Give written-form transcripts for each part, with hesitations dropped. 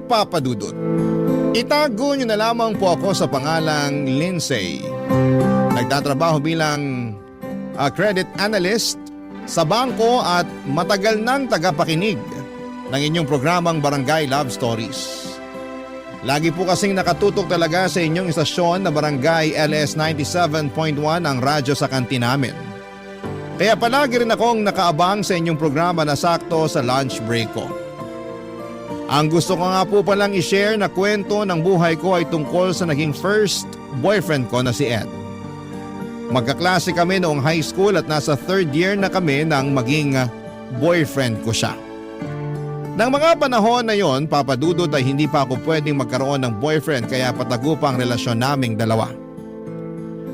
Papa Dudut. Itago niyo na lamang po ako sa pangalang Lindsay. Nagtatrabaho bilang credit analyst sa bangko at matagal nang tagapakinig ng inyong programang Barangay Love Stories. Lagi po kasing nakatutok talaga sa inyong istasyon na Barangay LS 97.1 ang radyo sa kantin namin. Kaya palagi rin akong nakaabang sa inyong programa na sakto sa lunch break ko. Ang gusto ko nga po palang i-share na kwento ng buhay ko ay tungkol sa naging first boyfriend ko na si Ed. Magkaklase kami noong high school at nasa third year na kami nang maging boyfriend ko siya. Nang mga panahon na yon, Papa Dudut, ay hindi pa ako pwedeng magkaroon ng boyfriend kaya patago pa ang relasyon naming dalawa.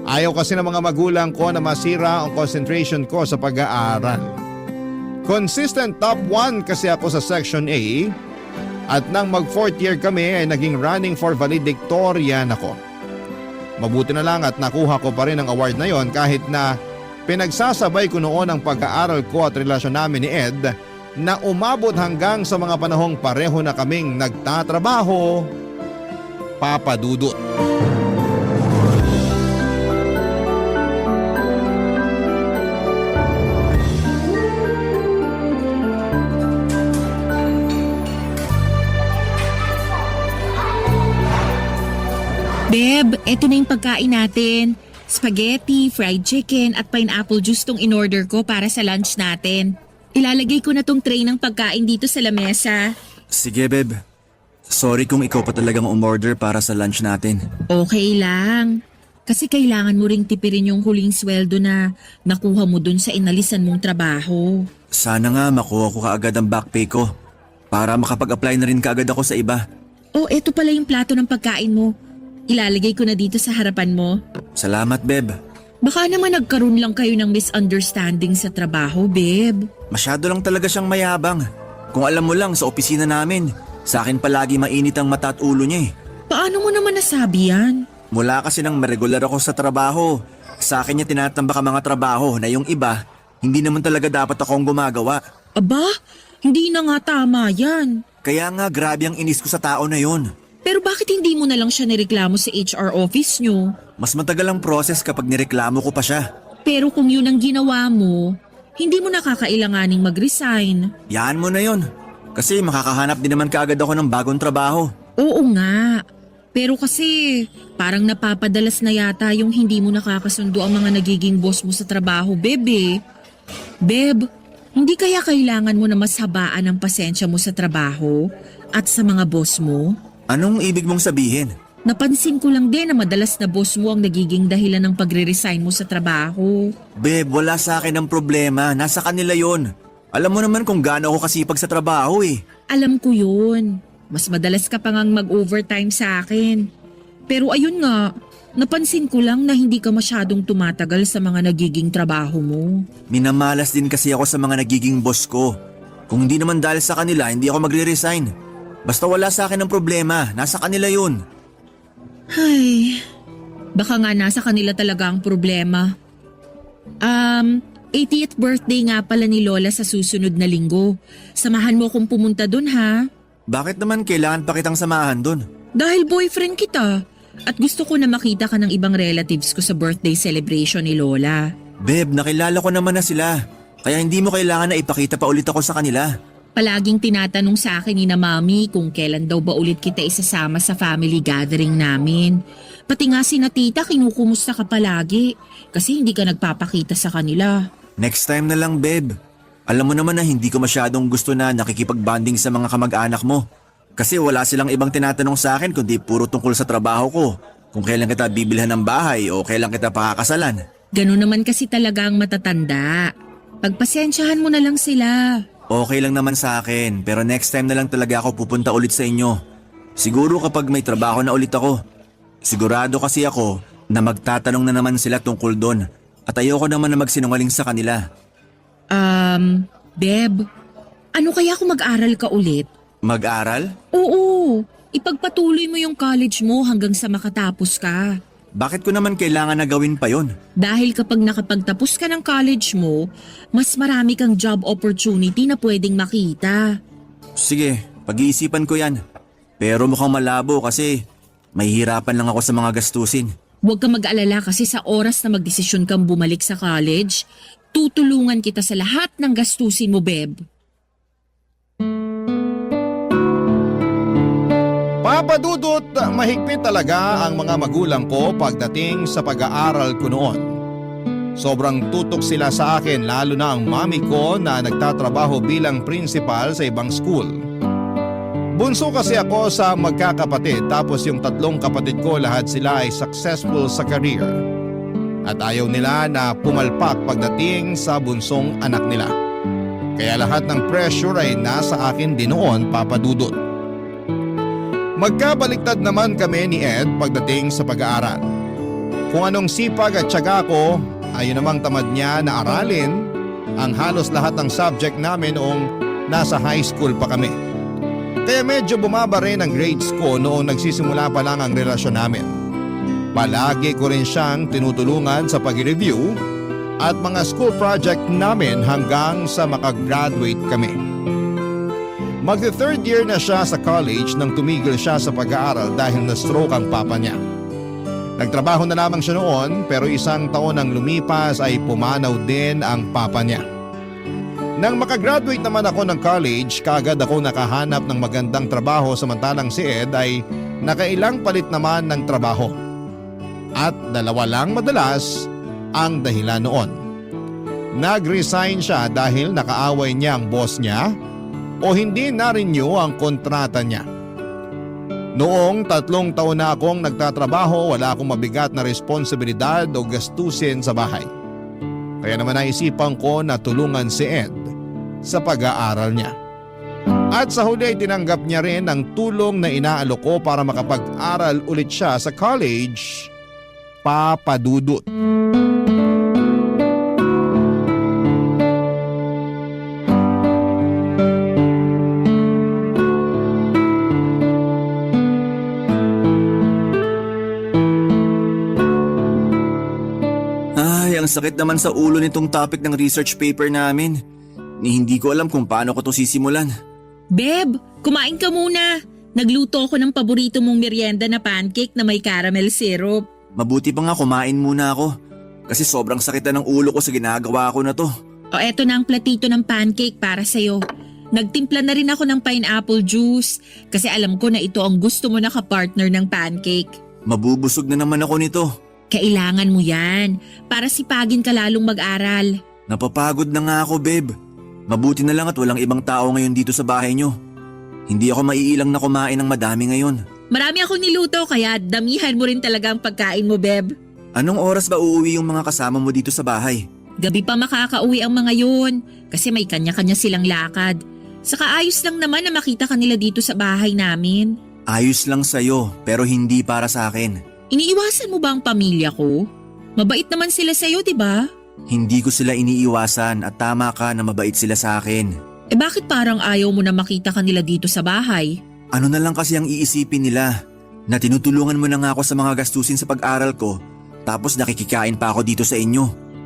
Ayaw kasi ng mga magulang ko na masira ang concentration ko sa pag-aaral. Consistent top 1 kasi ako sa Section A. At nang mag 4th year kami ay naging running for valedictorian ako. Mabuti na lang at nakuha ko pa rin ang award na yon kahit na pinagsasabay ko noon ang pag-aaral ko at relasyon namin ni Ed na umabot hanggang sa mga panahong pareho na kaming nagtatrabaho, Papa Dudut. Beb, eto na yung pagkain natin. Spaghetti, fried chicken at pineapple juice tong in-order ko para sa lunch natin. Ilalagay ko na tong tray ng pagkain dito sa lamesa. Sige, Beb. Sorry kung ikaw pa talagang umorder para sa lunch natin. Okay lang. Kasi kailangan mo ring tipirin yung huling sweldo na nakuha mo dun sa inalisan mong trabaho. Sana nga makuha ko kaagad ang back pay ko para makapag-apply na rin kaagad ako sa iba. Oh, eto pala yung plato ng pagkain mo. Ilalagay ko na dito sa harapan mo. Salamat, Beb. Baka naman nagkaroon lang kayo ng misunderstanding sa trabaho, Beb. Masyado lang talaga siyang mayabang. Kung alam mo lang sa opisina namin, sa akin palagi mainit ang mata at ulo niya eh. Paano mo naman nasabi yan? Mula kasi nang maregular ako sa trabaho, sa akin niya tinatambak ang mga trabaho na yung iba, hindi naman talaga dapat akong gumagawa. Aba, hindi na nga tama yan. Kaya nga grabe ang inis ko sa tao na yun. Pero bakit hindi mo na lang siya nireklamo sa HR office nyo? Mas matagal ang process kapag nireklamo ko pa siya. Pero kung yun ang ginawa mo, hindi mo nakakailanganing mag-resign. Yaan mo na yun. Kasi makakahanap din naman kaagad ako ng bagong trabaho. Oo nga. Pero kasi parang napapadalas na yata yung hindi mo nakakasundo ang mga nagiging boss mo sa trabaho, bebe. Beb, hindi kaya kailangan mo na mas habaan ang pasensya mo sa trabaho at sa mga boss mo? Anong ibig mong sabihin? Napansin ko lang din na madalas na boss mo ang nagiging dahilan ng pagre-resign mo sa trabaho. Beb, wala sa akin ang problema. Nasa kanila yon. Alam mo naman kung gaano ako kasipag sa trabaho eh. Alam ko yun. Mas madalas ka pa ngang mag-overtime sa akin. Pero ayun nga, napansin ko lang na hindi ka masyadong tumatagal sa mga nagiging trabaho mo. Minamalas din kasi ako sa mga nagiging boss ko. Kung hindi naman dahil sa kanila, hindi ako magre-resign. Basta wala sa akin ang problema, nasa kanila yun. Ay, baka nga nasa kanila talaga ang problema. 80th birthday nga pala ni Lola sa susunod na linggo. Samahan mo kung pumunta dun ha. Bakit naman kailangan pa kitang samahan dun? Dahil boyfriend kita. At gusto ko na makita ka ng ibang relatives ko sa birthday celebration ni Lola. Beb, nakilala ko naman na sila. Kaya hindi mo kailangan na ipakita pa ulit ako sa kanila. Palaging tinatanong sa akin ni na Mami kung kailan daw ba ulit kita isasama sa family gathering namin. Pati nga si na Tita kinukumusta ka palagi kasi hindi ka nagpapakita sa kanila. Next time na lang, Beb. Alam mo naman na hindi ko masyadong gusto na nakikipag-bonding sa mga kamag-anak mo. Kasi wala silang ibang tinatanong sa akin kundi puro tungkol sa trabaho ko. Kung kailan kita bibilhan ng bahay o kailan kita pakakasalan. Ganun naman kasi talaga ang matatanda. Pagpasensyahan mo na lang sila. Okay lang naman sa akin, pero next time na lang talaga ako pupunta ulit sa inyo. Siguro kapag may trabaho na ulit ako. Sigurado kasi ako na magtatanong na naman sila tungkol doon at ayoko naman na magsinungaling sa kanila. Beb, ano kaya kung mag-aral ka ulit? Mag-aral? Oo, ipagpatuloy mo yung college mo hanggang sa makatapos ka. Bakit ko naman kailangan na gawin pa yon? Dahil kapag nakapagtapos ka ng college mo, mas marami kang job opportunity na pwedeng makita. Sige, pag-iisipan ko yan. Pero mukhang malabo kasi mahihirapan lang ako sa mga gastusin. Huwag kang mag-alala kasi sa oras na magdesisyon kang bumalik sa college, tutulungan kita sa lahat ng gastusin mo, Beb. Papa Dudut, mahigpit talaga ang mga magulang ko pagdating sa pag-aaral ko noon. Sobrang tutok sila sa akin lalo na ang mami ko na nagtatrabaho bilang principal sa ibang school. Bunso kasi ako sa magkakapatid tapos yung 3 kapatid ko lahat sila ay successful sa career. At ayaw nila na pumalpak pagdating sa bunsong anak nila. Kaya lahat ng pressure ay nasa akin din noon, Papa Dudut. Magkabaliktad naman kami ni Ed pagdating sa pag-aaral. Kung anong sipag at tiyaga ko, ayun namang tamad niya na aralin ang halos lahat ng subject namin noong nasa high school pa kami. Kaya medyo bumaba rin ang grades ko noong nagsisimula pa lang ang relasyon namin. Palagi ko rin siyang tinutulungan sa pag-review at mga school project namin hanggang sa makagraduate kami. Magte-3rd year na siya sa college nang tumigil siya sa pag-aaral dahil na-stroke ang papa niya. Nagtrabaho na lamang siya noon pero 1 taon ang lumipas ay pumanaw din ang papa niya. Nang makagraduate naman ako ng college, kaagad ako nakahanap ng magandang trabaho samantalang si Ed ay nakailang palit naman ng trabaho. At 2 lang madalas ang dahilan noon. Nag-resign siya dahil nakaaway niya ang boss niya o hindi na-renew ang kontrata niya. Noong 3 taon na akong nagtatrabaho, wala akong mabigat na responsibilidad o gastusin sa bahay. Kaya naman naisipan ko na tulungan si Ed sa pag-aaral niya. At sa huli ay tinanggap niya rin ang tulong na inaalok ko para makapag-aral ulit siya sa college, Papa Dudut. Ay, ang sakit naman sa ulo nitong topic ng research paper namin. Hindi ko alam kung paano ko to sisimulan. Beb, kumain ka muna. Nagluto ako ng paborito mong merienda na pancake na may caramel syrup. Mabuti pa nga kumain muna ako. Kasi sobrang sakit na ng ulo ko sa ginagawa ko na to. O eto na ang platito ng pancake para sa'yo. Nagtimpla na rin ako ng pineapple juice kasi alam ko na ito ang gusto mo na kapartner ng pancake. Mabubusog na naman ako nito. Kailangan mo yan para sipagin ka lalong mag-aral. Napapagod na nga ako, Beb. Mabuti na lang at walang ibang tao ngayon dito sa bahay nyo. Hindi ako maiilang na kumain ng madami ngayon. Marami akong niluto kaya damihan mo rin talaga ang pagkain mo, Beb. Anong oras ba uuwi yung mga kasama mo dito sa bahay? Gabi pa makakauwi ang mga yun kasi may kanya-kanya silang lakad. Saka ayos lang naman na makita ka nila dito sa bahay namin. Ayos lang sa'yo pero hindi para sa akin. Iniiwasan mo ba ang pamilya ko? Mabait naman sila sa'yo, di ba? Hindi ko sila iniiwasan at tama ka na mabait sila sa akin. Eh bakit parang ayaw mo na makita ka nila dito sa bahay? Ano na lang kasi ang iisipin nila? Na tinutulungan mo na nga ako sa mga gastusin sa pag-aral ko tapos nakikikain pa ako dito sa inyo.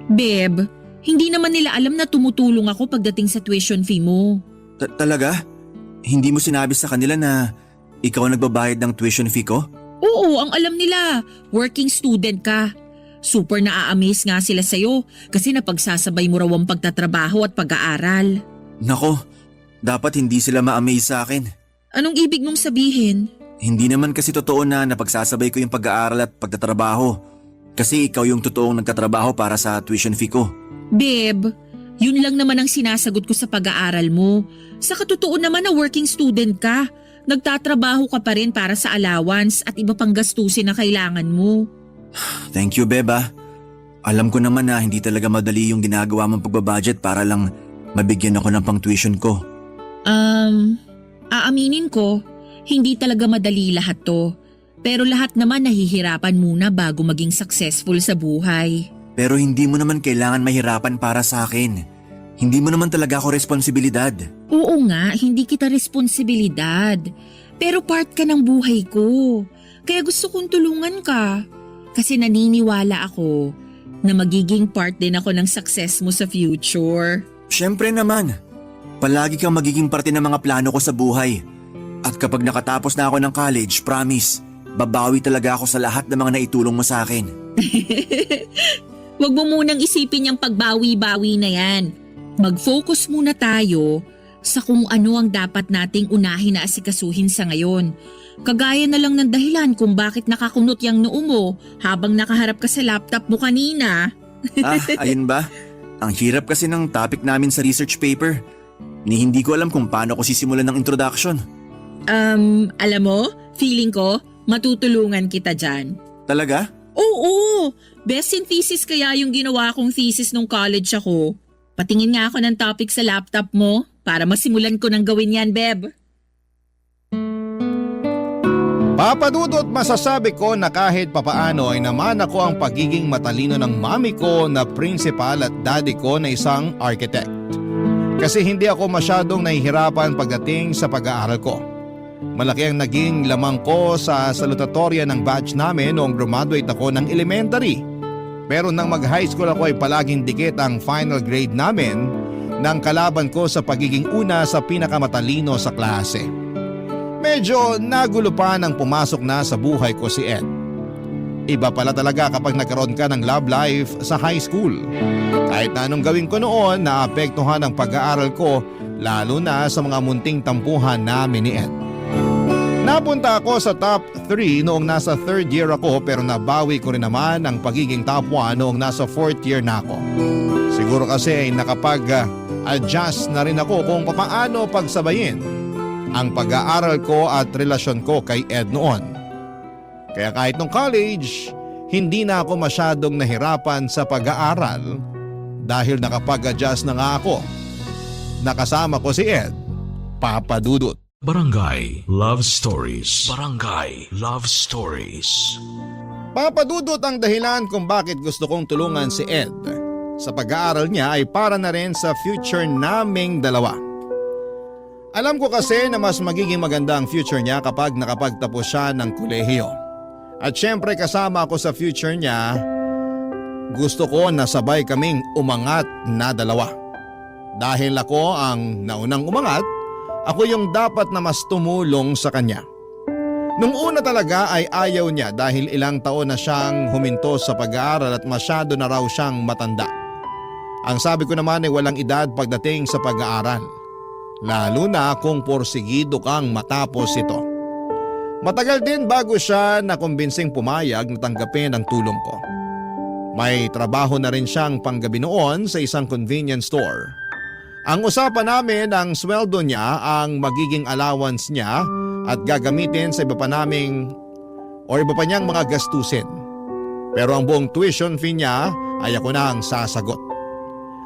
Beb, hindi naman nila alam na tumutulong ako pagdating sa tuition fee mo. Talaga? Hindi mo sinabi sa kanila na ikaw ang nagbabayad ng tuition fee ko? Oo, ang alam nila. Working student ka. Super na-amaze nga sila sa'yo kasi napagsasabay mo raw ang pagtatrabaho at pag-aaral. Nako, dapat hindi sila ma-amaze sa akin. Anong ibig mong sabihin? Hindi naman kasi totoo na napagsasabay ko yung pag-aaral at pagtatrabaho. Kasi ikaw yung totoong nagtatrabaho para sa tuition fee ko. Babe, yun lang naman ang sinasagot ko sa pag-aaral mo. Sa katotoo naman na working student ka. Nagtatrabaho ka pa rin para sa allowance at iba pang gastusin na kailangan mo. Thank you, Beba. Alam ko naman na hindi talaga madali yung ginagawa mong pagbabudget para lang mabigyan ako ng pang-tuition ko. Aaminin ko, hindi talaga madali lahat to. Pero lahat naman nahihirapan muna bago maging successful sa buhay. Pero hindi mo naman kailangan mahirapan para sa akin. Hindi mo naman talaga ako responsibilidad. Oo nga, hindi kita responsibilidad. Pero part ka ng buhay ko. Kaya gusto kong tulungan ka. Kasi naniniwala ako na magiging part din ako ng success mo sa future. Siyempre naman. Palagi kang magiging parte ng mga plano ko sa buhay. At kapag nakatapos na ako ng college, promise, babawi talaga ako sa lahat ng mga naitulong mo sa akin. Huwag mo munang isipin yung pagbawi-bawi na yan. Mag-focus muna tayo sa kung ano ang dapat nating unahin na asikasuhin sa ngayon. Kagaya na lang ng dahilan kung bakit nakakunot yung noo mo habang nakaharap ka sa laptop mo kanina. Ayun ba? Ang hirap kasi ng topic namin sa research paper. Hindi ko alam kung paano ko sisimulan ng introduction. Alam mo, feeling ko, matutulungan kita dyan. Talaga? Oo, best in thesis kaya yung ginawa kong thesis nung college ako. Patingin nga ako ng topic sa laptop mo para masimulan ko nang gawin yan, Beb. Papadudot, masasabi ko na kahit papaano ay naman ako ang pagiging matalino ng mami ko na principal at daddy ko na isang architect. Kasi hindi ako masyadong nahihirapan pagdating sa pag-aaral ko. Malaki ang naging lamang ko sa salutatorya ng batch namin noong graduate ako ng elementary. Pero nang mag-high school ako ay palaging dikit ang final grade namin ng kalaban ko sa pagiging una sa pinakamatalino sa klase. Medyo nagulo pa nang pumasok na sa buhay ko si Ed. Iba pala talaga kapag nagkaroon ka ng love life sa high school. Kahit na anong gawin ko noon, naapektuhan ang pag-aaral ko lalo na sa mga munting tampuhan namin ni Ed. Napunta ako sa top 3 noong nasa 3rd year ako pero nabawi ko rin naman ang pagiging top 1 noong nasa 4th year na ako. Siguro kasi ay nakapag-adjust na rin ako kung paano pagsabayin ang pag-aaral ko at relasyon ko kay Ed noon. Kaya kahit nung college, hindi na ako masyadong nahirapan sa pag-aaral dahil nakapag-adjust na nga ako. Nakasama ko si Ed, Papa Dudut. Barangay Love Stories. Barangay Love Stories. Papa Dudut ang dahilan kung bakit gusto kong tulungan si Ed. Sa pag-aaral niya ay para na rin sa future naming dalawa. Alam ko kasi na mas magiging maganda ang future niya kapag nakapagtapos siya ng kolehiyo. At syempre kasama ako sa future niya, gusto ko na sabay kaming umangat na dalawa. Dahil ako ang naunang umangat, ako yung dapat na mas tumulong sa kanya. Nung una talaga ay ayaw niya dahil ilang taon na siyang huminto sa pag-aaral at masyado na raw siyang matanda. Ang sabi ko naman ay walang edad pagdating sa pag-aaral. Lalo na kung porsigido kang matapos ito. Matagal din bago siya nakumbinsing pumayag na tanggapin ang tulong ko. May trabaho na rin siyang panggabi noon sa isang convenience store. Ang usapan namin ang sweldo niya ang magiging allowance niya at gagamitin sa iba pa niyang mga gastusin. Pero ang buong tuition fee niya ay ako na ang sasagot.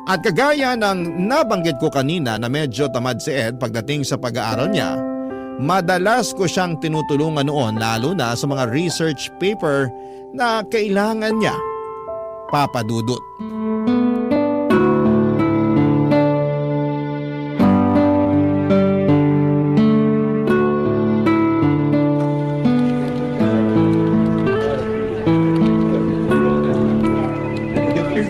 At kagaya ng nabanggit ko kanina na medyo tamad si Ed pagdating sa pag-aaral niya, madalas ko siyang tinutulungan noon lalo na sa mga research paper na kailangan niya. Papa Dudut.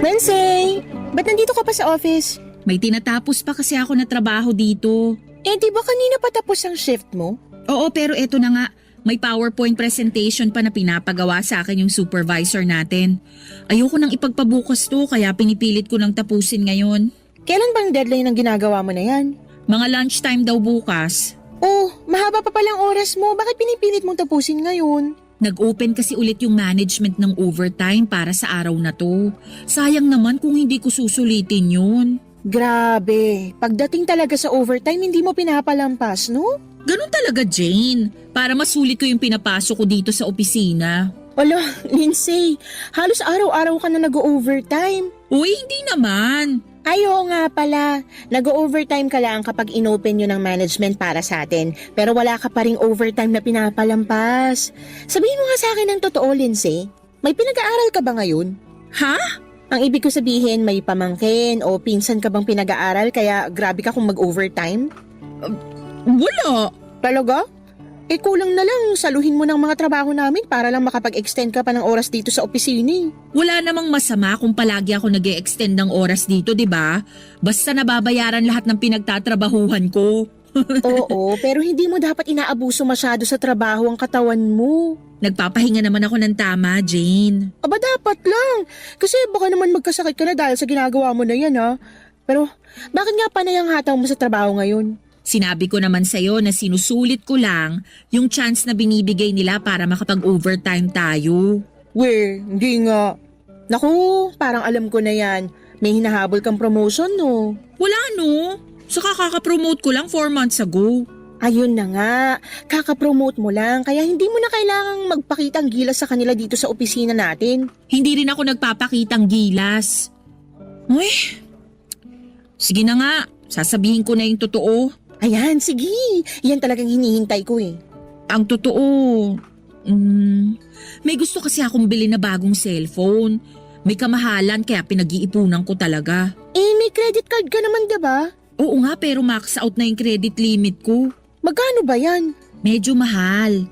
Wednesday! Ba't nandito ka pa sa office? May tinatapos pa kasi ako na trabaho dito. Di ba kanina pa tapos ang shift mo? Oo, pero eto na nga. May PowerPoint presentation pa na pinapagawa sa akin yung supervisor natin. Ayoko nang ipagpabukas to kaya pinipilit ko nang tapusin ngayon. Kailan bang deadline ng ginagawa mo na yan? Mga lunchtime daw bukas. Oh, mahaba pa palang oras mo. Bakit pinipilit mong tapusin ngayon? Nag-open kasi ulit yung management ng overtime para sa araw na to. Sayang naman kung hindi ko susulitin yun. Grabe, pagdating talaga sa overtime hindi mo pinapalampas, no? Ganun talaga, Jane. Para masulit ko yung pinapasok ko dito sa opisina. Wala, Lindsay, halos araw-araw ka na nag-overtime. Uy, hindi naman. Ayaw nga pala, nag-overtime ka lang kapag inopen nyo ng management para sa atin, pero wala ka pa ring overtime na pinapalampas. Sabihin mo nga sa akin ng totoo, Lindsay, may pinag-aaral ka ba ngayon? Ha? Ang ibig ko sabihin, may pamangkin o pinsan ka bang pinag-aaral kaya grabe ka kung mag-overtime? Wala. Talaga? Kulang na lang, saluhin mo ng mga trabaho namin para lang makapag-extend ka pa ng oras dito sa opisina. Wala namang masama kung palagi ako nag-e-extend ng oras dito, di ba? Basta nababayaran lahat ng pinagtatrabahuhan ko. Oo, pero hindi mo dapat inaabuso masyado sa trabaho ang katawan mo. Nagpapahinga naman ako ng tama, Jane. Aba, dapat lang. Kasi baka naman magkasakit ka na dahil sa ginagawa mo na yan, ha? Pero, bakit nga panay ang hataw mo sa trabaho ngayon? Sinabi ko naman sa'yo na sinusulit ko lang yung chance na binibigay nila para makapag-overtime tayo. Hindi nga. Naku, parang alam ko na yan. May hinahabol kang promotion, no? Wala no. Saka kakapromote ko lang 4 months ago. Ayun na nga, kakapromote mo lang kaya hindi mo na kailangang magpakitang gilas sa kanila dito sa opisina natin. Hindi rin ako nagpapakitang gilas. Uy, sige na nga, sasabihin ko na yung totoo. Ayan, sige. Yan talagang hinihintay ko eh. Ang totoo, may gusto kasi akong bili na bagong cellphone. May kamahalan kaya pinag-iipunan ko talaga. May credit card ka naman, diba? Oo nga pero max out na yung credit limit ko. Magkano ba yan? Medyo mahal.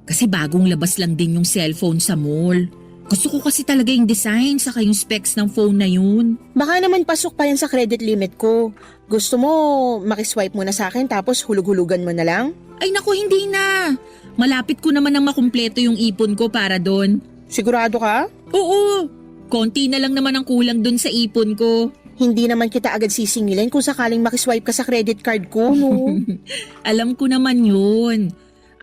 Kasi bagong labas lang din yung cellphone sa mall. Gusto ko kasi talaga yung design saka yung specs ng phone na yun. Baka naman pasok pa yan sa credit limit ko. Gusto mo makiswipe mo na sa akin tapos hulug-hulugan mo na lang? Ay naku, hindi na. Malapit ko naman ang makumpleto yung ipon ko para doon. Sigurado ka? Oo, konti na lang naman ang kulang doon sa ipon ko. Hindi naman kita agad sisingilin kung sakaling makiswipe ka sa credit card ko, no? Alam ko naman yun.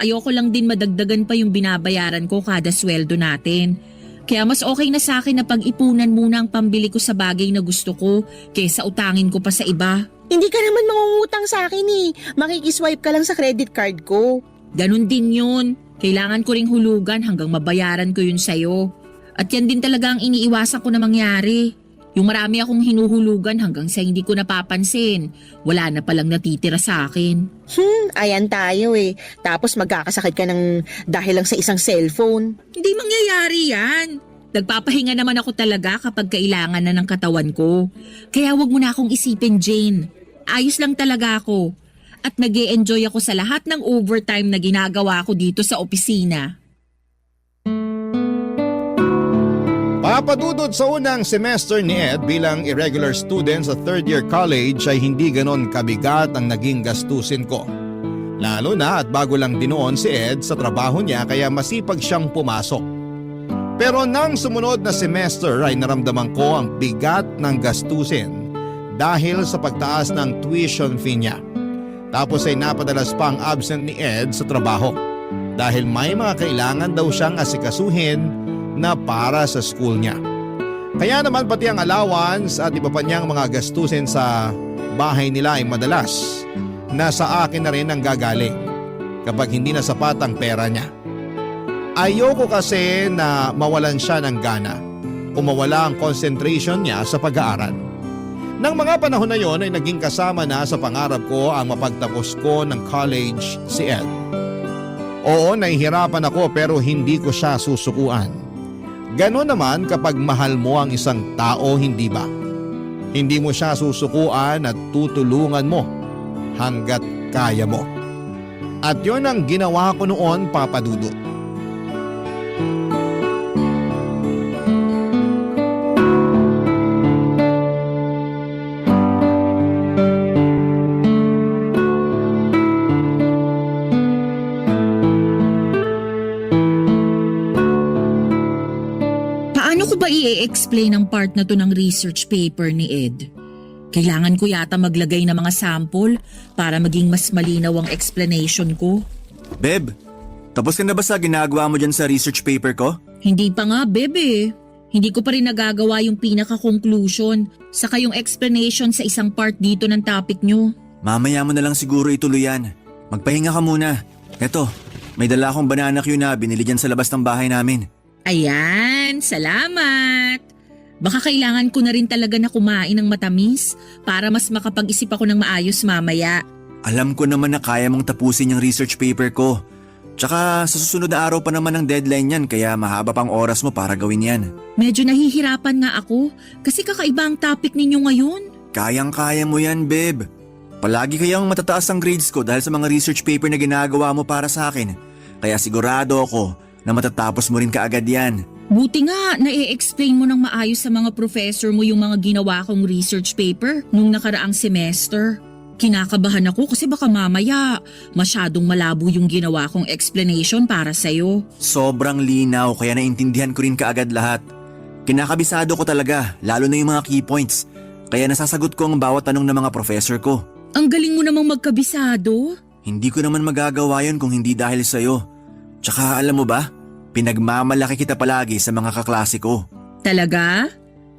Ayoko lang din madagdagan pa yung binabayaran ko kada sweldo natin. Kaya mas okay na sa akin na pag-ipunan muna ang pambili ko sa bagay na gusto ko kaysa utangin ko pa sa iba. Hindi ka naman mangungutang sa akin eh. Makikiswipe ka lang sa credit card ko. Ganun din yun. Kailangan ko ring hulugan hanggang mabayaran ko yun sa'yo. At yan din talaga ang iniiwasan ko na mangyari. Yung marami akong hinuhulugan hanggang sa hindi ko napapansin. Wala na palang natitira sa akin. Ayan tayo eh. Tapos magkakasakit ka ng dahil lang sa isang cellphone. Hindi mangyayari yan. Nagpapahinga naman ako talaga kapag kailangan na ng katawan ko. Kaya wag mo na akong isipin, Jane. Ayos lang talaga ako. At nag-e-enjoy ako sa lahat ng overtime na ginagawa ko dito sa opisina. Papadudod sa unang semester ni Ed bilang irregular student sa third year college ay hindi ganon kabigat ang naging gastusin ko. Lalo na at bago lang din noon si Ed sa trabaho niya kaya masipag siyang pumasok. Pero nang sumunod na semester ay naramdaman ko ang bigat ng gastusin dahil sa pagtaas ng tuition fee niya. Tapos ay napadalas pa ang absent ni Ed sa trabaho dahil may mga kailangan daw siyang asikasuhin na para sa school niya. Kaya naman pati ang allowance at iba pa niyang mga gastusin sa bahay nila ay madalas na sa akin na rin ang gagaling kapag hindi na sapat ang pera niya. Ayoko kasi na mawalan siya ng gana o mawala ang concentration niya sa pag-aaral. Nang mga panahon na yon ay naging kasama na sa pangarap ko ang mapagtapos ko ng college si Ed. Oo, nahihirapan ako pero hindi ko siya susukuan. Ganon naman kapag mahal mo ang isang tao, hindi ba? Hindi mo siya susukuan at tutulungan mo hanggat kaya mo. At yon ang ginawa ko noon, Papa Dudut. I-explain ang part na to ng research paper ni Ed. Kailangan ko yata maglagay ng mga sample para maging mas malinaw ang explanation ko. Beb, tapos ka na ba sa ginagawa mo dyan sa research paper ko? Hindi pa nga, bebe. Hindi ko pa rin nagagawa yung pinaka-conclusion saka yung explanation sa isang part dito ng topic nyo. Mamaya mo na lang siguro ituloy yan. Magpahinga ka muna. Eto, may dala akong banana cue na binili dyan sa labas ng bahay namin. Ayan, salamat! Baka kailangan ko na rin talaga na kumain ng matamis para mas makapag-isip ako ng maayos mamaya. Alam ko naman na kaya mong tapusin yung research paper ko. Tsaka sa susunod na araw pa naman ang deadline yan kaya mahaba pang oras mo para gawin yan. Medyo nahihirapan nga ako kasi kakaiba ang topic ninyo ngayon. Kayang-kaya mo yan, Beb. Palagi kayang matataas ang grades ko dahil sa mga research paper na ginagawa mo para sa akin. Kaya sigurado ako na matatapos mo rin kaagad yan. Buti nga, na-explain mo ng maayos sa mga professor mo yung mga ginawa kong research paper nung nakaraang semester. Kinakabahan ako kasi baka mamaya masyadong malabo yung ginawa kong explanation para sa'yo. Sobrang linaw kaya naintindihan ko rin kaagad lahat. Kinakabisado ko talaga, lalo na yung mga key points. Kaya nasasagot ko ang bawat tanong ng mga professor ko. Ang galing mo namang magkabisado. Hindi ko naman magagawa yun kung hindi dahil sa'yo. Tsaka alam mo ba, pinagmamalaki kita palagi sa mga kaklase ko. Talaga?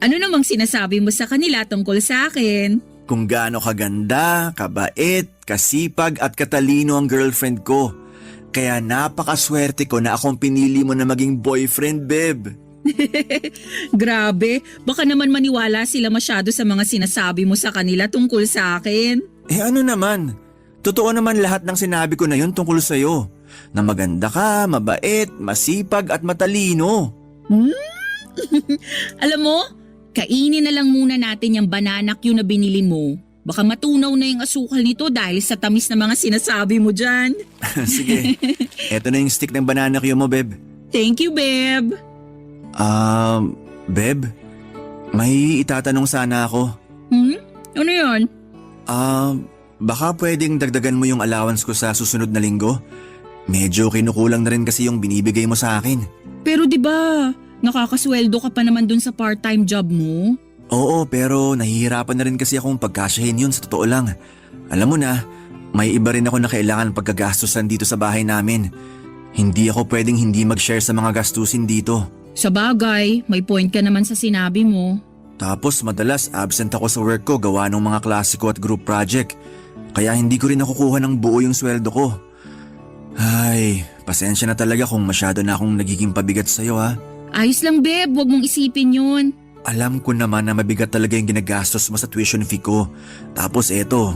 Ano namang sinasabi mo sa kanila tungkol sa akin? Kung gaano kaganda, kabait, kasipag at katalino ang girlfriend ko. Kaya napakaswerte ko na akong pinili mo na maging boyfriend, Beb. Grabe, baka naman maniwala sila masyado sa mga sinasabi mo sa kanila tungkol sa akin. Ano naman? Totoo naman lahat ng sinabi ko na yun tungkol sa'yo. Na maganda ka, mabait, masipag at matalino. Alam mo, kainin na lang muna natin yung banana Q na binili mo. Baka matunaw na yung asukal nito dahil sa tamis na mga sinasabi mo dyan. Sige, eto na yung stick ng banana Q mo, Beb. Thank you, Beb. Beb, may itatanong sana ako. Ano yun? Baka pwedeng dagdagan mo yung allowance ko sa susunod na linggo? Medyo kinukulang na rin kasi yung binibigay mo sa akin. Pero 'di ba, nakakasweldo ka pa naman dun sa part-time job mo? Oo, pero nahihirapan na rin kasi akong pagkasyahin yun sa totoo lang. Alam mo na, may iba rin ako na kailangan pagkagastusan dito sa bahay namin. Hindi ako pwedeng hindi mag-share sa mga gastusin dito. Sa bagay, may point ka naman sa sinabi mo. Tapos madalas absent ako sa work ko gawa ng mga klase ko at group project. Kaya hindi ko rin nakukuha ng buo yung sweldo ko. Ay, pasensya na talaga kung masyado na akong nagiging pabigat sa'yo ha. Ayos lang, Beb, wag mong isipin yun. Alam ko naman na mabigat talaga yung ginagastos mo sa tuition fee ko. Tapos eto,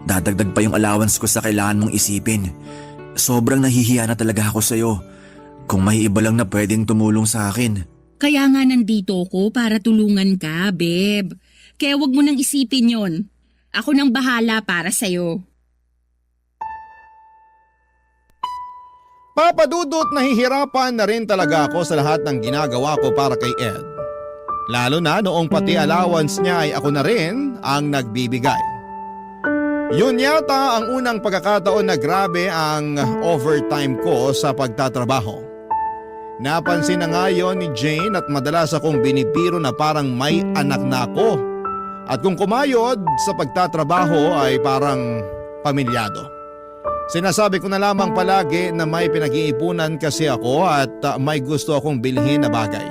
dadagdag pa yung allowance ko sa kailangan mong isipin. Sobrang nahihiya na talaga ako sa'yo. Kung may iba lang na pwedeng tumulong sa akin. Kaya nga nandito ko para tulungan ka, Beb. Kaya wag mo nang isipin yon. Ako nang bahala para sa'yo. Papadudot, nahihirapan na rin talaga ako sa lahat ng ginagawa ko para kay Ed. Lalo na noong pati allowance niya ay ako na rin ang nagbibigay. Yun yata ang unang pagkakataon na grabe ang overtime ko sa pagtatrabaho. Napansin na nga yun ni Jane at madalas akong binibiro na parang may anak na ako. At kung kumayod sa pagtatrabaho ay parang pamilyado. Sinasabi ko na lamang palagi na may pinag-iipunan kasi ako at may gusto akong bilhin na bagay.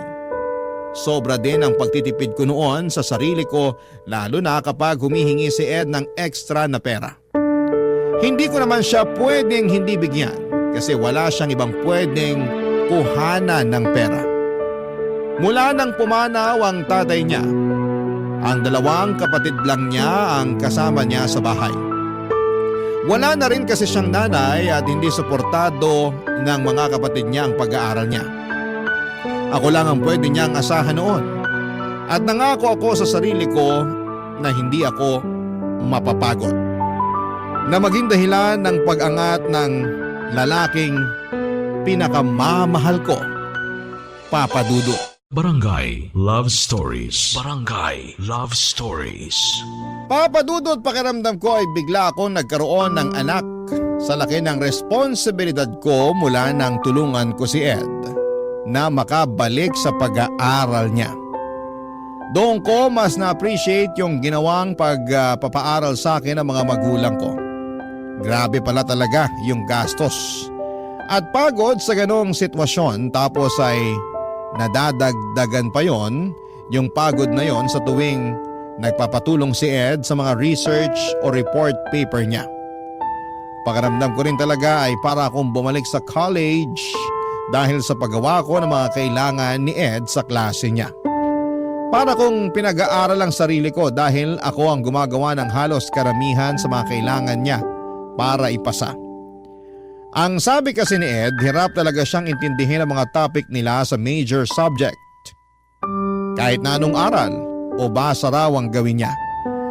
Sobra din ang pagtitipid ko noon sa sarili ko lalo na kapag humihingi si Ed ng extra na pera. Hindi ko naman siya pwedeng hindi bigyan kasi wala siyang ibang pwedeng kuhanan ng pera. Mula nang pumanaw ang tatay niya, ang dalawang kapatid lang niya ang kasama niya sa bahay. Wala na rin kasi siyang nanay at hindi suportado ng mga kapatid niya ang pag-aaral niya. Ako lang ang pwede niyang asahan noon. At nangako ako sa sarili ko na hindi ako mapapagod. Na maging dahilan ng pag-angat ng lalaking pinakamamahal ko, Papa Dudut. Barangay Love Stories. Barangay Love Stories. Papa Dudut, pakiramdam ko ay bigla akong nagkaroon ng anak sa laki ng responsibilidad ko mula nang tulungan ko si Ed na makabalik sa pag-aaral niya. Doon ko mas na-appreciate yung ginawang pagpapaaral sa akin ng mga magulang ko. Grabe pala talaga yung gastos. At pagod sa ganong sitwasyon tapos ay nadadagdagan pa yon yung pagod na yon sa tuwing nagpapatulong si Ed sa mga research o report paper niya. Pakiramdam ko rin talaga ay para akong bumalik sa college dahil sa paggawa ko ng mga kailangan ni Ed sa klase niya. Para kong pinag-aaral ang sarili ko dahil ako ang gumagawa ng halos karamihan sa mga kailangan niya para ipasa. Ang sabi kasi ni Ed, hirap talaga siyang intindihin ang mga topic nila sa major subject. Kahit na anong aral o basa raw ang gawin niya,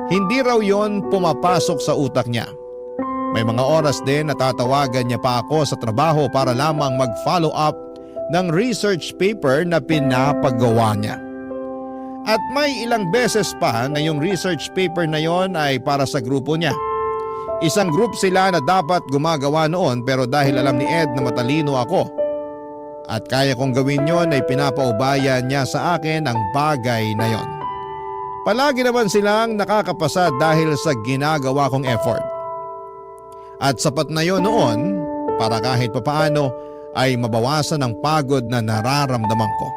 hindi raw yon pumapasok sa utak niya. May mga oras din na tatawagan niya pa ako sa trabaho para lamang mag-follow up ng research paper na pinapagawa niya. At may ilang beses pa na yung research paper na yon ay para sa grupo niya. Isang group sila na dapat gumagawa noon pero dahil alam ni Ed na matalino ako at kaya kong gawin yon ay pinapaubaya niya sa akin ang bagay na yon. Palagi naman silang nakakapasa dahil sa ginagawa kong effort. At sapat na yon noon para kahit papaano ay mabawasan ang pagod na nararamdaman ko.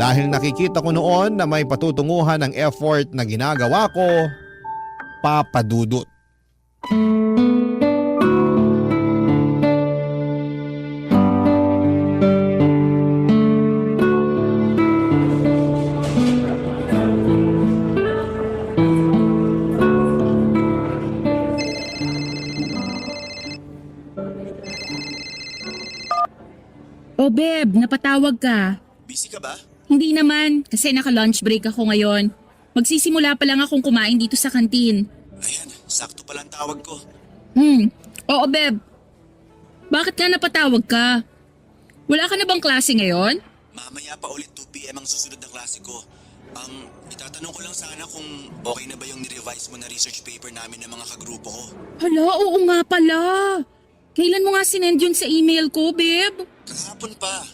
Dahil nakikita ko noon na may patutunguhan ng effort na ginagawa ko, Papa Dudut. Oh Beb, napatawag ka. Busy ka ba? Hindi naman, kasi naka-lunch break ako ngayon. Magsisimula pa lang akong kumain dito sa kantin. Ayan, sakto pala ang tawag ko. Oo Beb. Bakit nga napatawag ka? Wala ka na bang klase ngayon? Mamaya pa ulit 2 p.m. ang susunod na klase ko. Itatanong ko lang sana kung okay na ba yung nirevise mo na research paper namin ng mga kagrupo ko. Hala, oo nga pala. Kailan mo nga sinend yun sa email ko, Beb? Kahapon pa.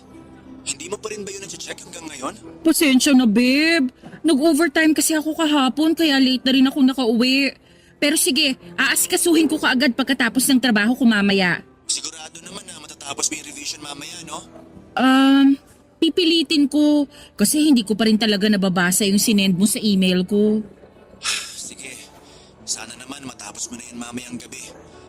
Hindi mo pa rin ba yun na-check hanggang ngayon? Pasensya na, Beb. Nag-overtime kasi ako kahapon kaya late na rin ako nakauwi. Pero sige, aasikasuhin ko kaagad pagkatapos ng trabaho ko mamaya. Sigurado naman na matatapos mo yung revision mamaya, no? Pipilitin ko kasi hindi ko pa rin talaga nababasa yung sinend mo sa email ko. Sige, sana naman matapos mo na yan mamayang gabi.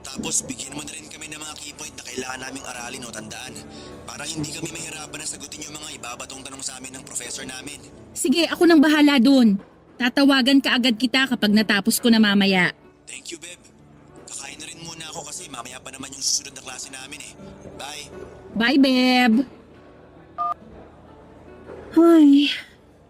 Tapos bigyan mo na rin kami ng mga key point na kailangan naming aralin o tandaan para hindi kami mahirapan na sagutin yung mga ibabatong tanong sa amin ng professor namin. Sige, ako nang bahala dun. Tatawagan ka agad kita kapag natapos ko na mamaya. Thank you, Beb. Kakain na rin muna ako kasi mamaya pa naman yung susunod na klase namin eh. Bye! Bye, Beb! Ay,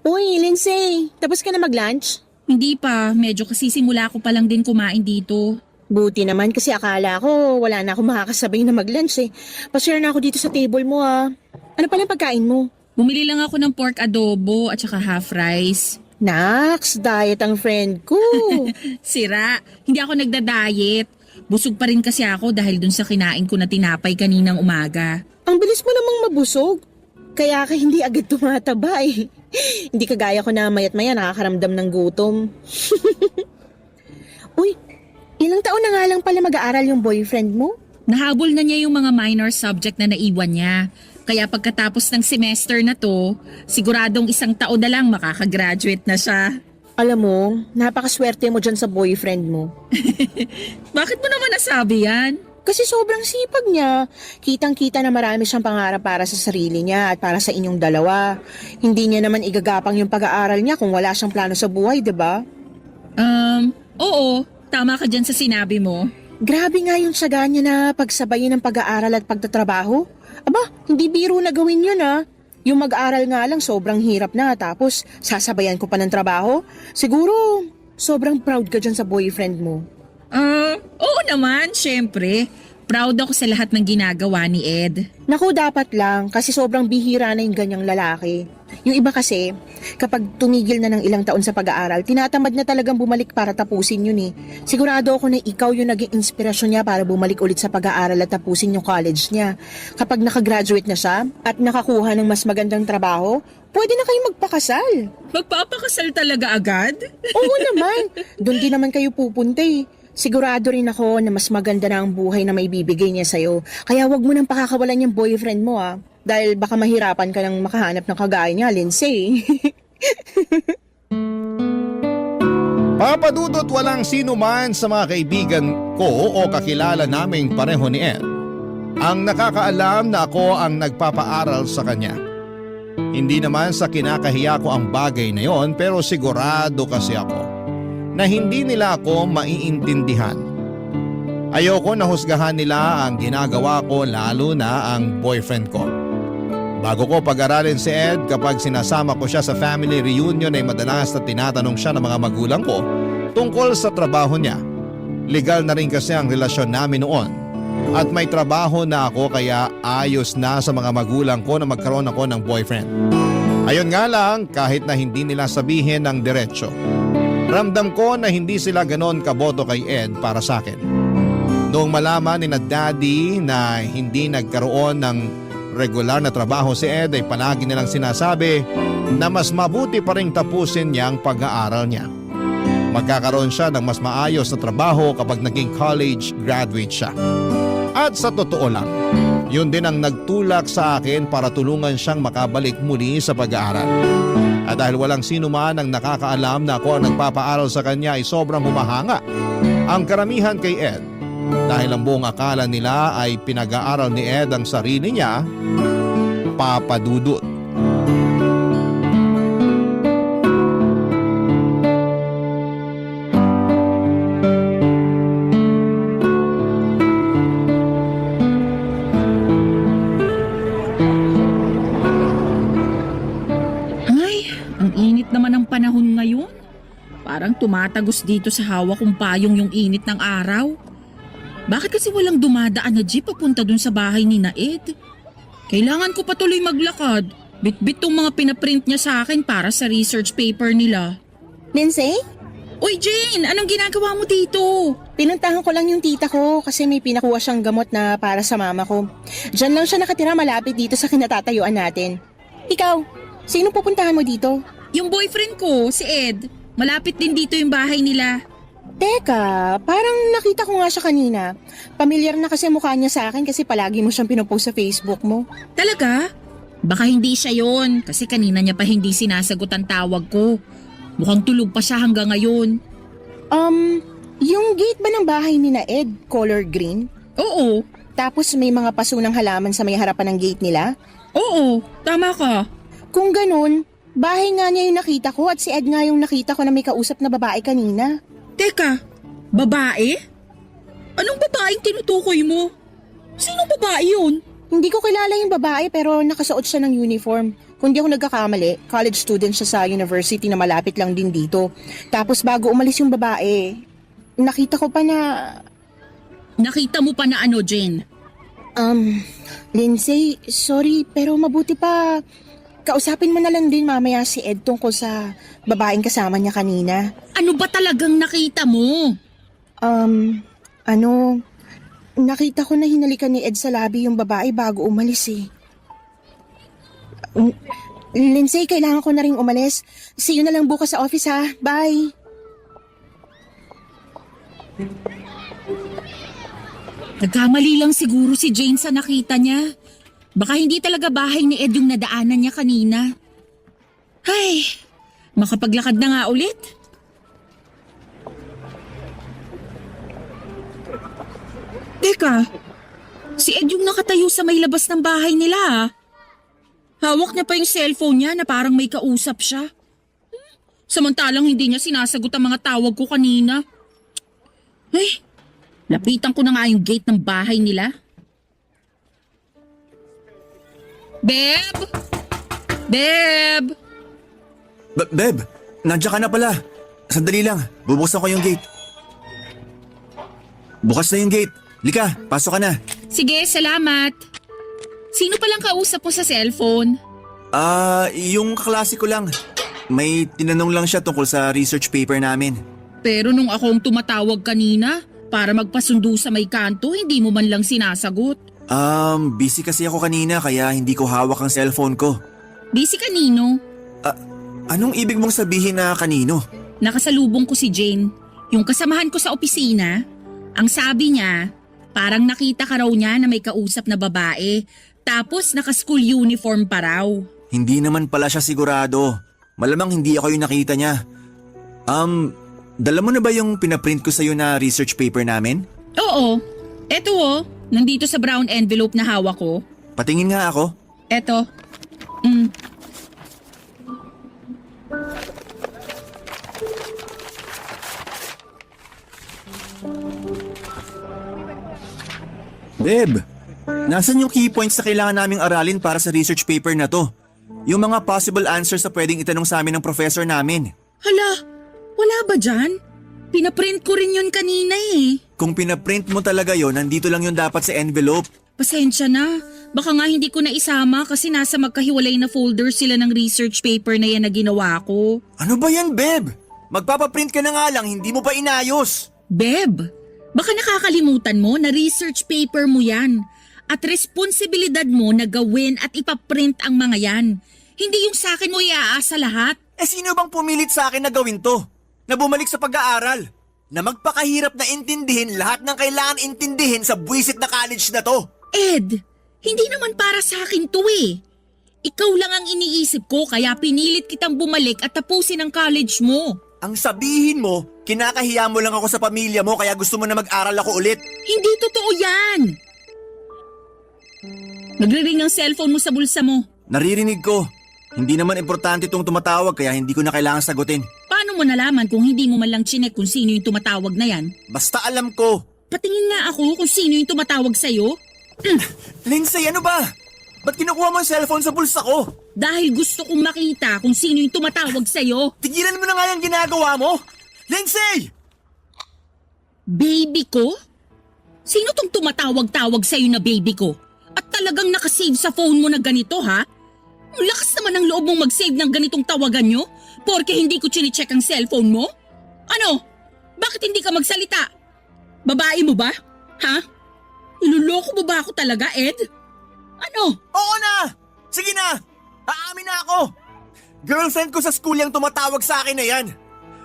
Uy, Lindsay, tapos ka na mag-lunch? hindi pa. Medyo kasi simula ko pa lang din kumain dito. Buti naman kasi akala ko wala na akong makakasabay na mag-lunch eh. Pa-share na ako dito sa table mo ah. Ano pala pagkain mo? Bumili lang ako ng pork adobo at saka half rice. Nax, diet ang friend ko. Sira, hindi ako nagda-diet. Busog pa rin kasi ako dahil dun sa kinain ko na tinapay kaninang umaga. Ang bilis mo namang mabusog. Kaya ka hindi agad tumataba eh. Hindi kagaya ko na mayat maya nakakaramdam ng gutom. Uy, ilang taon na nga lang pala mag-aaral yung boyfriend mo? Nahabol na niya yung mga minor subject na naiwan niya. Kaya pagkatapos ng semester na to, siguradong 1 taon na lang makakagraduate na siya. Alam mo, napakaswerte mo dyan sa boyfriend mo. Bakit mo naman nasabi yan? Kasi sobrang sipag niya. Kitang-kita na marami siyang pangarap para sa sarili niya at para sa inyong dalawa. Hindi niya naman igagapang yung pag-aaral niya kung wala siyang plano sa buhay, 'di ba? Oo, tama ka dyan sa sinabi mo. Grabe nga yung tiyaga niya na pagsabayin ng pag-aaral at pagtatrabaho. Aba, hindi biro na gawin yun ah. Yung mag-aaral nga lang sobrang hirap na tapos sasabayan ko pa ng trabaho. Siguro, sobrang proud ka dyan sa boyfriend mo. Oo naman, syempre. Proud ako sa lahat ng ginagawa ni Ed. Naku, dapat lang kasi sobrang bihira na yung ganyang lalaki. Yung iba kasi, kapag tumigil na ng ilang taon sa pag-aaral, tinatamad na talagang bumalik para tapusin yun eh. Sigurado ako na ikaw yung naging inspirasyon niya para bumalik ulit sa pag-aaral at tapusin yung college niya. Kapag nakagraduate na siya at nakakuha ng mas magandang trabaho, pwede na kayong magpakasal. Magpapakasal talaga agad? Oo naman, doon din naman kayo pupunta eh. Sigurado rin ako na mas maganda na ang buhay na may bibigay niya sa'yo. Kaya wag mo nang pakakawalan yung boyfriend mo ah. Dahil baka mahirapan ka nang makahanap ng kagaya niya, Lindsay. Papadudot walang sino man sa mga kaibigan ko o kakilala naming pareho ni Ed ang nakakaalam na ako ang nagpapaaral sa kanya. Hindi naman sa kinakahiya ko ang bagay na yon pero sigurado kasi ako na hindi nila ako maiintindihan. Ayoko na husgahan nila ang ginagawa ko lalo na ang boyfriend ko. Bago ko pag-aralin si Ed, kapag sinasama ko siya sa family reunion ay madalas na tinatanong siya ng mga magulang ko tungkol sa trabaho niya. Legal na rin kasi ang relasyon namin noon. At may trabaho na ako kaya ayos na sa mga magulang ko na magkaroon ako ng boyfriend. Ayon nga lang, kahit na hindi nila sabihin ng diretsyo, ramdam ko na hindi sila ganon kaboto kay Ed para sa akin. Noong malaman ni na Daddy na hindi nagkaroon ng regular na trabaho si Ed ay palagi nilang sinasabi na mas mabuti pa rin tapusin niya ang pag-aaral niya. Magkakaroon siya ng mas maayos na trabaho kapag naging college graduate siya. At sa totoo lang, yun din ang nagtulak sa akin para tulungan siyang makabalik muli sa pag-aaral. At dahil walang sino man ang nakakaalam na ako ang nagpapaaral sa kanya ay sobrang humahanga ang karamihan kay Ed. Dahil ang buong akala nila ay pinag-aaral ni Ed ang sarili niya, Papa Dudut. Ay, ang init naman ng panahon ngayon. Parang tumatagos dito sa hawak kong payong yung init ng araw. Bakit kasi walang dumadaan na jeep papunta dun sa bahay ni na Ed? Kailangan ko pa tuloy maglakad. Bit-bit tong mga pinaprint niya sa akin para sa research paper nila. Lindsay, Uy Jane, anong ginagawa mo dito? pinuntahan ko lang yung tita ko kasi may pinakuha siyang gamot na para sa mama ko. Diyan lang siya nakatira malapit dito sa kinatatayuan natin. Ikaw, sino pupuntahan mo dito? Yung boyfriend ko, si Ed. Malapit din dito yung bahay nila. Teka, parang nakita ko nga siya kanina. Pamilyar na kasi mukha niya sa akin kasi palagi mo siyang pinopost sa Facebook mo. Talaga? Baka hindi siya yon kasi kanina niya pa hindi sinasagot ang tawag ko. Mukhang tulog pa siya hanggang ngayon. Yung gate ba ng bahay ni na Ed, color green? Oo, Tapos may mga paso ng halaman sa may harapan ng gate nila? oo, tama ka. Kung ganun, bahay nga niya yung nakita ko at si Ed nga yung nakita ko na may kausap na babae kanina. Teka, babae? Anong babaeng tinutukoy mo? Sinong babae yun? Hindi ko kilala yung babae pero nakasuot siya ng uniform. Kung di ako nagkakamali, college student siya sa university na malapit lang din dito. Tapos bago umalis yung babae, nakita ko pa na... Nakita mo pa na ano, Jane? Lindsay, sorry pero mabuti pa... Kausapin mo na lang din mamaya si Ed tungkol sa babaeng kasama niya kanina. Ano ba talagang nakita mo? Nakita ko na hinalikan ni Ed sa labi yung babae bago umalis eh. Lindsay, kailangan ko na rin umalis. See you na lang bukas sa office ha. Bye! Nagkamali lang siguro si Jane sa nakita niya. Baka hindi talaga bahay ni Ed yung nadaanan niya kanina. Ay, makapaglakad na nga ulit. Teka, si Ed yung nakatayo sa may labas ng bahay nila ah. Hawak niya pa yung cellphone niya na parang may kausap siya. Samantalang hindi niya sinasagot ang mga tawag ko kanina. Ay, lapitan ko na nga yung gate ng bahay nila. Beb! Beb! Beb, nandiyan ka na pala. Sandali lang, bubuksan ko yung gate. Bukas na yung gate. Lika, pasok ka na. Sige, salamat. Sino palang kausap mo sa cellphone? Yung kaklase ko lang. May tinanong lang siya tungkol sa research paper namin. Pero nung akong tumatawag kanina para magpasundo sa may kanto, hindi mo man lang sinasagot. Busy kasi ako kanina kaya hindi ko hawak ang cellphone ko. Busy kanino? Anong ibig mong sabihin na kanino? Nakasalubong ko si Jane, yung kasamahan ko sa opisina. Ang sabi niya, parang nakita ka raw niya na may kausap na babae, tapos naka-school uniform pa raw. Hindi naman pala siya sigurado. Malamang hindi ako yung nakita niya. Dala mo na ba yung pinaprint ko sa'yo na research paper namin? Oo, eto oh, nandito sa brown envelope na hawak ko. Patingin nga ako. Eto. Beb, nasan yung key points na kailangan naming aralin para sa research paper na to? Yung mga possible answers na pwedeng itanong sa amin ng professor namin. Hala, wala ba dyan? Pinaprint ko rin yun kanina eh. Kung pinaprint mo talaga yon, nandito lang yun dapat sa envelope. Pasensya na. Baka nga hindi ko na isama kasi nasa magkahiwalay na folder sila ng research paper na yan na ginawa ko. Ano ba yan, Beb? Magpapaprint ka na nga lang, hindi mo pa inayos. Beb, Baka nakakalimutan mo na research paper mo yan. At responsibilidad mo na gawin at ipaprint ang mga yan. Hindi yung sa akin mo iaasa lahat. Sino bang pumilit sa akin na gawin to? Na bumalik sa pag-aaral? Na magpakahirap na intindihin lahat ng kailangan intindihin sa buwisit na college na to? Ed, hindi naman para sa akin to eh. Ikaw lang ang iniisip ko kaya pinilit kitang bumalik at tapusin ang college mo. Ang sabihin mo, kinakahiya mo lang ako sa pamilya mo kaya gusto mo na mag-aral ako ulit. Hindi totoo yan. Nagre-ring ang cellphone mo sa bulsa mo. Naririnig ko. Hindi naman importante itong tumatawag kaya hindi ko na kailangan sagutin. Paano mo nalaman kung hindi mo man lang chinek kung sino yung tumatawag na yan? Basta alam ko. Patingin nga ako kung sino yung tumatawag sa'yo. Lindsay, ano ba? Ba't kinukuha mo ang cellphone sa bulsa ko? Dahil gusto kong makita kung sino yung tumatawag sa'yo. Tigilan mo na nga yung ginagawa mo. Lindsay! Baby ko? Sino tong tumatawag-tawag sa'yo na baby ko? At talagang nakasave sa phone mo na ganito ha? Ang lakas naman ang loob mong mag-save ng ganitong tawagan nyo? Porke hindi ko chinecheck ang cellphone mo? Ano? Bakit hindi ka magsalita? Babae mo ba? Ha? Iluloko mo ba ako talaga, Ed? Ano? Oo na! Sige na! Aamin na ako! Girlfriend ko sa school yung tumatawag sa akin na yan.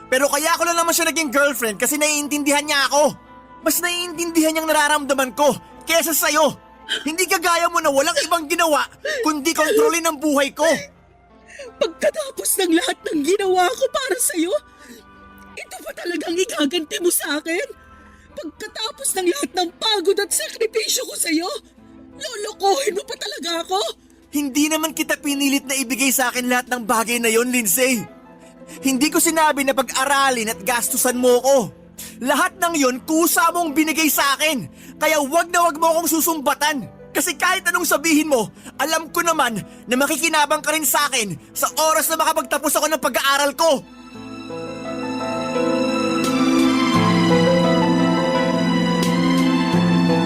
Pero kaya ko lang naman siya naging girlfriend kasi naiintindihan niya ako. Mas naiintindihan niyang nararamdaman ko kesa sa'yo. Hindi kagaya mo na walang ibang ginawa kundi kontrolin ang buhay ko. Pagkatapos ng lahat ng ginawa ko para sa'yo, ito pa talagang igaganti mo sa akin? Pagkatapos ng lahat ng pagod at sakripisyo ko sa'yo, lolokohin mo pa talaga ako? Hindi naman kita pinilit na ibigay sa akin lahat ng bagay na yon, Lindsay. Hindi ko sinabi na pag-aralin at gastusan mo ko. Lahat ng yon kusa mong binigay sa akin. Kaya wag na wag mo akong susumbatan. Kasi kahit anong sabihin mo, alam ko naman na makikinabang ka rin sa akin sa oras na makapagtapos ako ng pag-aaral ko.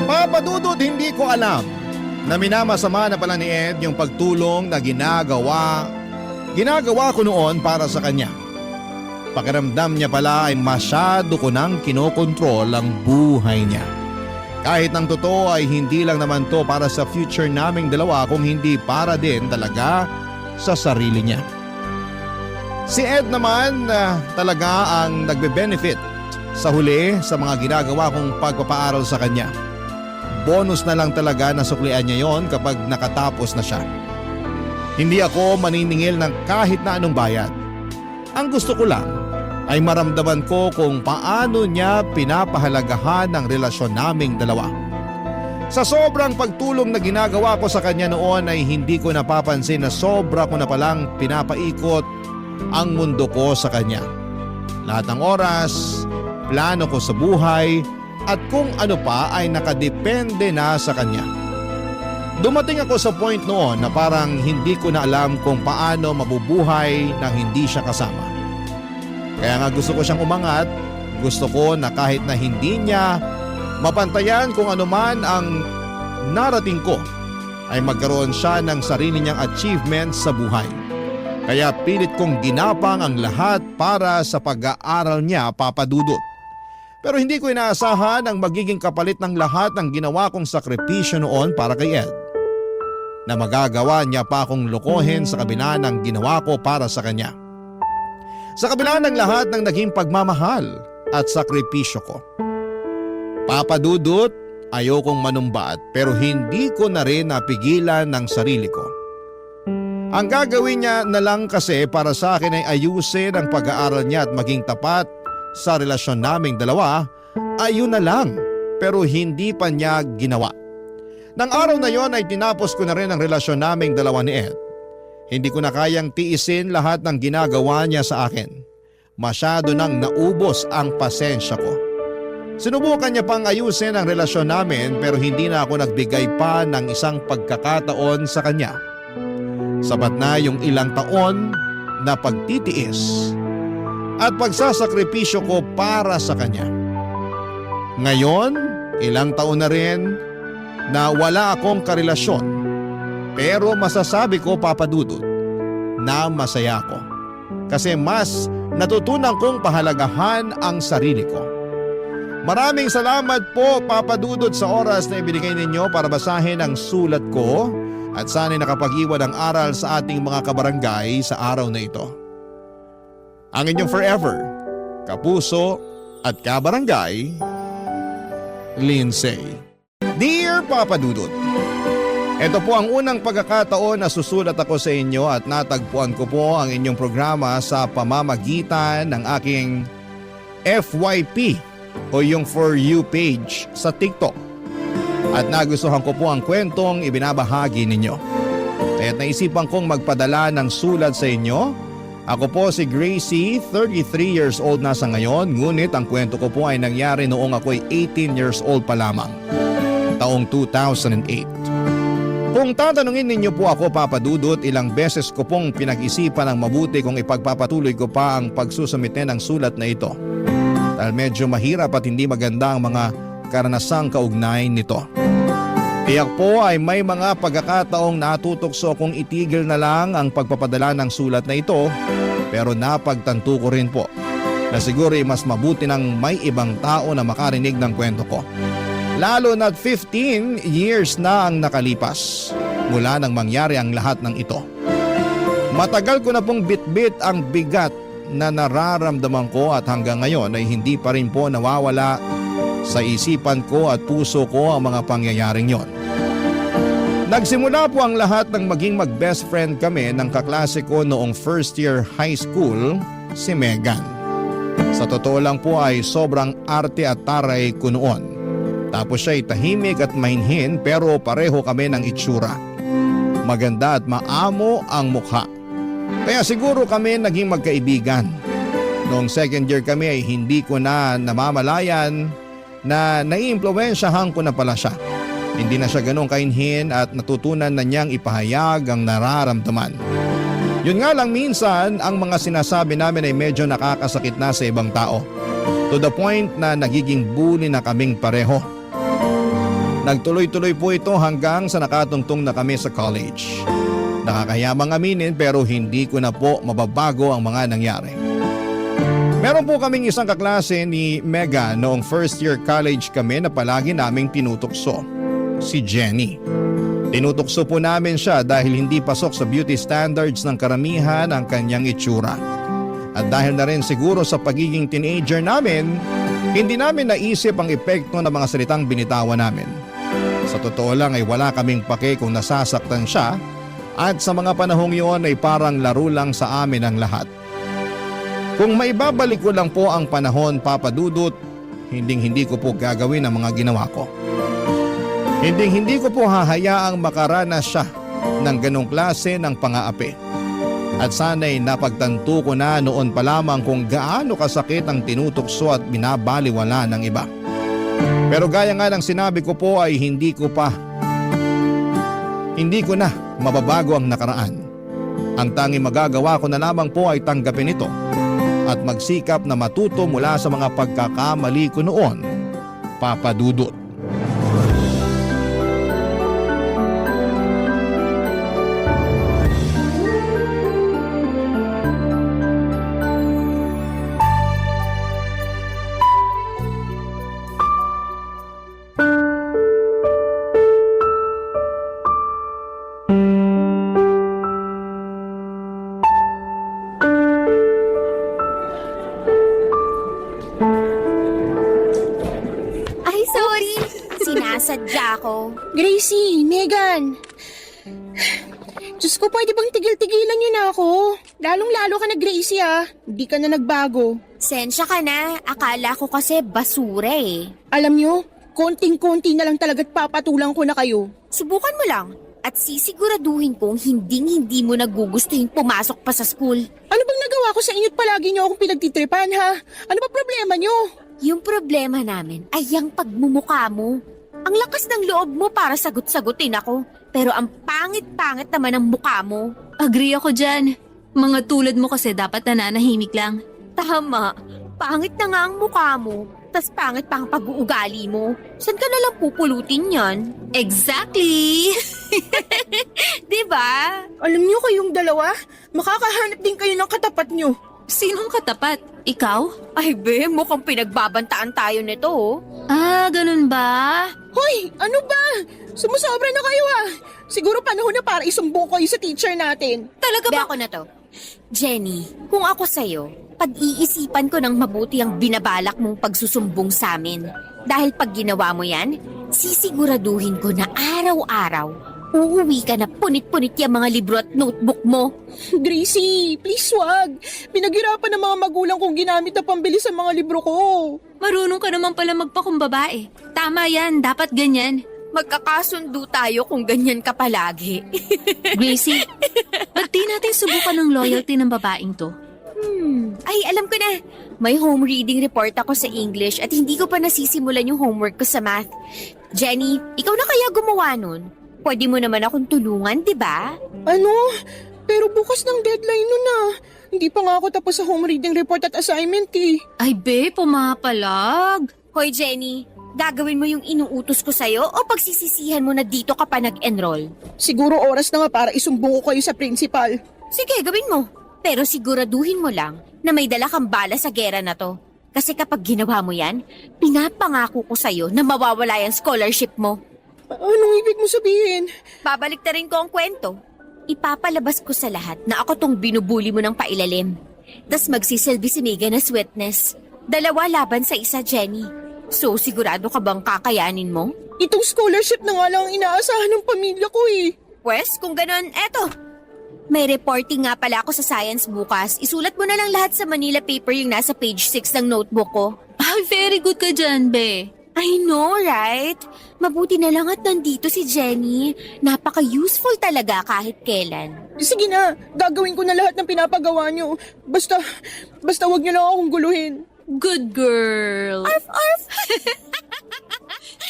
Papadudot, hindi ko alam na minamasama na pala ni Ed yung pagtulong na ginagawa ko noon para sa kanya. Pakiramdam niya pala ay masyado ko nang kinokontrol ang buhay niya. Kahit ng totoo ay hindi lang naman to para sa future naming dalawa kung hindi para din talaga sa sarili niya. Si Ed naman talaga ang nagbe-benefit sa huli sa mga ginagawa kong pagpapaaral sa kanya. Bonus na lang talaga na suklian niya yon kapag nakatapos na siya. Hindi ako maniningil ng kahit na anong bayad. Ang gusto ko lang ay maramdaman ko kung paano niya pinapahalagahan ang relasyon naming dalawa. Sa sobrang pagtulong na ginagawa ko sa kanya noon ay hindi ko napapansin na sobra ko na palang pinapaikot ang mundo ko sa kanya. Lahat ng oras, plano ko sa buhay at kung ano pa ay nakadepende na sa kanya. Dumating ako sa point noon na parang hindi ko na alam kung paano mabubuhay nang hindi siya kasama. Kaya nga gusto ko siyang umangat, gusto ko na kahit na hindi niya mapantayan kung ano man ang narating ko, ay magkaroon siya ng sarili niyang achievements sa buhay. Kaya pilit kong ginapang ang lahat para sa pag-aaral niya, Papa Dudut. Pero hindi ko inaasahan ang magiging kapalit ng lahat ng ginawa kong sakripisyo noon para kay Ed. Na magagawa niya pa akong lokohin sa kabila ng ginawa ko para sa kanya. Sa kabila ng lahat ng naging pagmamahal at sakripisyo ko. Papa Dudut, ayokong manumbat pero hindi ko na rin napigilan ng sarili ko. Ang gagawin niya na lang kasi para sa akin ay ayusin ang pag-aaral niya at maging tapat sa relasyon naming dalawa, ayun na lang pero hindi pa niya ginawa. Nang araw na yon ay tinapos ko na rin ang relasyon naming dalawa ni Ed. Hindi ko na kayang tiisin lahat ng ginagawa niya sa akin. Masyado nang naubos ang pasensya ko. Sinubukan niya pang ayusin ang relasyon namin pero hindi na ako nagbigay pa ng isang pagkakataon sa kanya. Sapat na yung ilang taon na pagtitiis at pagsasakripisyo ko para sa kanya. Ngayon, ilang taon na rin na wala akong karelasyon. Pero masasabi ko, Papa Dudut, na masaya ako. Kasi mas natutunan kong pahalagahan ang sarili ko. Maraming salamat po Papa Dudut sa oras na ibinigay ninyo para basahin ang sulat ko at sana'y nakapag-iwan ng aral sa ating mga kabarangay sa araw na ito. Ang inyong forever, kapuso at kabarangay, Lindsay. Dear Papa Dudut, ito po ang unang pagkakataon na susulat ako sa inyo at natagpuan ko po ang inyong programa sa pamamagitan ng aking FYP o yung For You page sa TikTok. At nagustuhan ko po ang kwentong ibinabahagi ninyo. Kaya't naisipan kong magpadala ng sulat sa inyo. Ako po si Gracie, 33 years old na sa ngayon, ngunit ang kwento ko po ay nangyari noong ako'y 18 years old pa lamang, taong 2008. Kung tatanungin ninyo po ako Papa Dudut, ilang beses ko pong pinag-isipan ng mabuti kung ipagpapatuloy ko pa ang pagsusumite ng sulat na ito. Dahil medyo mahirap at hindi maganda ang mga karanasang kaugnay nito. Tiyak po ay may mga pagkakataong natutokso kung itigil na lang ang pagpapadala ng sulat na ito, pero napagtanto ko rin po na siguro ay mas mabuti nang may ibang tao na makarinig ng kwento ko. Lalo na't 15 years na ang nakalipas mula nang mangyari ang lahat ng ito. Matagal ko na pong bitbit ang bigat na nararamdaman ko at hanggang ngayon ay hindi pa rin po nawawala sa isipan ko at puso ko ang mga pangyayaring yon. Nagsimula po ang lahat ng maging mag-best friend kami ng kaklase ko noong first year high school, si Megan. Sa totoo lang po ay sobrang arte at taray ko noon. Tapos siya ay tahimik at mahinhin pero pareho kami ng itsura. Maganda at maamo ang mukha. Kaya siguro kami naging magkaibigan. Noong second year kami ay hindi ko na namamalayan na naiimpluwensyahan ko na pala siya. Hindi na siya ganong kainhin at natutunan na niyang ipahayag ang nararamdaman. Yun nga lang minsan ang mga sinasabi namin ay medyo nakakasakit na sa ibang tao. To the point na nagiging bully na kaming pareho. Nagtuloy-tuloy po ito hanggang sa nakatungtong na kami sa college. Nakakayamang aminin pero hindi ko na po mababago ang mga nangyari. Meron po kaming isang kaklase ni Mega noong first year college kami na palagi naming tinutokso, si Jenny. Tinutokso po namin siya dahil hindi pasok sa beauty standards ng karamihan ang kanyang itsura. At dahil na rin siguro sa pagiging teenager namin, hindi namin naisip ang epekto ng mga salitang binitawan namin. Sa totoo lang ay wala kaming pake kung nasasaktan siya at sa mga panahong yun ay parang laro lang sa amin ang lahat. Kung maibabalik ko lang po ang panahon Papa Dudut, hindi ko po gagawin ang mga ginawa ko. Hindi ko po hahayaang makaranas siya ng ganong klase ng pang-aapi. At sana'y napagtanto ko na noon pa lamang kung gaano kasakit ang tinutokso at binabaliwala ng iba. Pero gaya nga ng sinabi ko po ay hindi ko na mababago ang nakaraan. Ang tanging magagawa ko na lamang po ay tanggapin ito at magsikap na matuto mula sa mga pagkakamali ko noon, Papa Dudut. Sinasadya ko. Gracie, Megan. Diyos ko, pwede bang tigil-tigilan niyo na ako? Lalong-lalo ka na, Gracie Hindi ka na nagbago. Sensya ka na. Akala ko kasi basura eh. Alam niyo, konting-konti na lang talaga't papatulang ko na kayo. Subukan mo lang. At sisiguraduhin kong hindi mo nagugustuhin pumasok pa sa school. Ano bang nagawa ko sa inyo't palagi niyo akong pinagtitripan, ha? Ano ba problema niyo? Yung problema namin ay yung pagmumukha mo. Ang lakas ng loob mo para sagot-sagutin ako. Pero ang pangit-pangit naman ang mukha mo. Agree ako dyan. Mga tulad mo kasi dapat nananahimik lang. Tama. Pangit na nga ang mukha mo. Tas pangit pa ang pag-uugali mo. Saan ka nalang pupulutin yan? Exactly! Diba? Alam niyo kayong dalawa, makakahanap din kayo ng katapat niyo. Sinong katapat? Ikaw? Ay be, mukhang pinagbabantaan tayo nito oh. Ah, ganun ba? Hoy, ano ba? Sumusobra na kayo ah. Siguro panahon na para isumbong ko sa teacher natin. Talaga Be ba? ako na to. Jenny, kung ako sa'yo, pag-iisipan ko ng mabuti ang binabalak mong pagsusumbong sa amin. Dahil pag ginawa mo yan, sisiguraduhin ko na araw-araw, uuwi ka na punit-punit yung mga libro at notebook mo. Gracie, please wag. Pinaghirapan ng mga magulang kong ginamit na pambili sa mga libro ko. Marunong ka naman pala magpakumbabae. Tama yan, dapat ganyan. Magkakasundo tayo kung ganyan ka palagi. Gracie, ba't di natin subukan ng loyalty ng babaeng to? Ay, alam ko na. May home reading report ako sa English at hindi ko pa nasisimulan yung homework ko sa math. Jenny, ikaw na kaya gumawa nun? Pwede mo naman akong tulungan, di ba? Ano? Pero bukas ng deadline nun ah. Hindi pa nga ako tapos sa home reading report at assignment eh. Ay be, pumapalag. Hoy Jenny, gagawin mo yung inuutos ko sa'yo o pagsisisihan mo na dito ka pa nag-enroll? Siguro oras na nga para isumbong ko kayo sa principal. Sige, gawin mo. Pero siguraduhin mo lang na may dala kang bala sa gera na to. Kasi kapag ginawa mo yan, pinapangako ko sa'yo na mawawala yung scholarship mo. Anong ibig mo sabihin? Babalik na rin ko ang kwento. Ipapalabas ko sa lahat na ako tong binubuli mo ng pailalim. Tas magsisilbi si Megan as witness. 2 laban sa isa, Jenny. So, sigurado ka bang kakayanin mo? Itong scholarship na nga lang ang inaasahan ng pamilya ko eh. Pwes, kung ganon, eto. May reporting nga pala ako sa science bukas. Isulat mo na lang lahat sa Manila paper yung nasa page 6 ng notebook ko. Ay, very good ka dyan, be. I know, right? Mabuti na lang at nandito si Jenny. Napaka-useful talaga kahit kailan. Sige na, gagawin ko na lahat ng pinapagawa niyo. Basta wag niyo lang akong guluhin. Good girl. Arf, arf!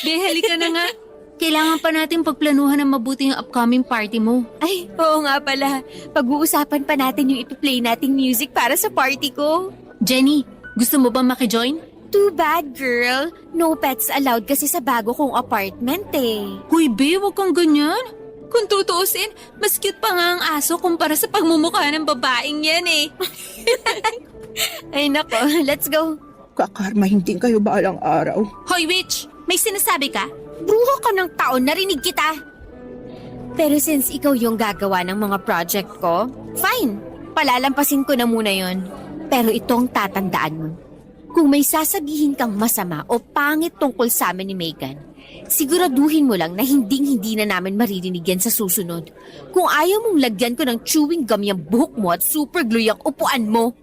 Be, halika na nga. Kailangan pa natin pagplanuhan ng mabuti yung upcoming party mo. Ay, oo nga pala. Pag-uusapan pa natin yung ipi-play nating music para sa party ko. Jenny, gusto mo ba makijoin? Too bad, girl. No pets allowed kasi sa bago kong apartment eh. Huy, be, wag kang ganyan. Kung tutuusin, mas cute pa nga ang aso kumpara sa pagmumukha ng babaeng yan eh. Ay nako, let's go. Kakarmahin din kayo balang araw. Hoy, witch! May sinasabi ka? Bruho ka ng taon, narinig kita. Pero since ikaw yung gagawa ng mga project ko, fine. Palalampasin ko na muna yon. Pero itong tatandaan mo. Kung may sasabihin kang masama o pangit tungkol sa amin ni Megan, siguraduhin mo lang na hindi na namin maririnig yan sa susunod. Kung ayaw mong lagyan ko ng chewing gum yung buhok mo at super glue yung upuan mo.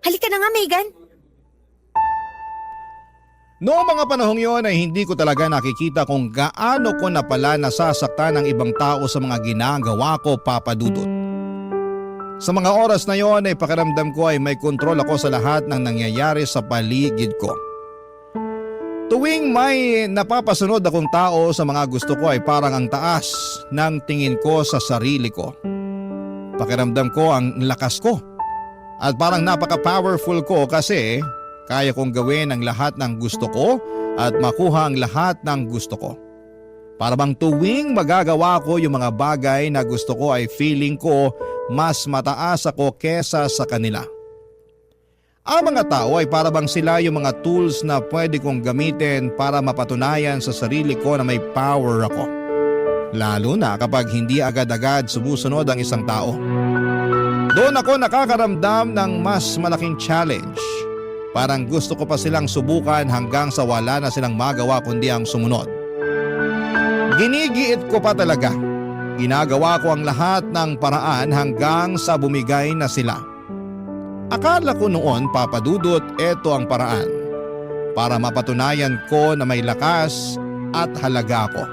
Halika na nga, Megan. Noong mga panahong yon ay hindi ko talaga nakikita kung gaano ko na pala nasasaktan ng ibang tao sa mga ginagawa ko, Papa Dudut. Sa mga oras na yon ay pakiramdam ko ay may kontrol ako sa lahat ng nangyayari sa paligid ko. Tuwing may napapasunod akong tao sa mga gusto ko ay parang ang taas ng tingin ko sa sarili ko. Pakiramdam ko ang lakas ko at parang napaka-powerful ko kasi kaya kong gawin ang lahat ng gusto ko at makuha ang lahat ng gusto ko. Para bang tuwing magagawa ko yung mga bagay na gusto ko ay feeling ko mas mataas ako kesa sa kanila. Ang mga tao ay para bang sila yung mga tools na pwede kong gamitin para mapatunayan sa sarili ko na may power ako. Lalo na kapag hindi agad-agad sumusunod ang isang tao. Doon ako nakakaramdam ng mas malaking challenge. Parang gusto ko pa silang subukan hanggang sa wala na silang magawa kundi ang sumunod. Ginigiit ko pa talaga. Ginagawa ko ang lahat ng paraan hanggang sa bumigay na sila. Akala ko noon, Papa Dudut, eto ang paraan para mapatunayan ko na may lakas at halaga ko.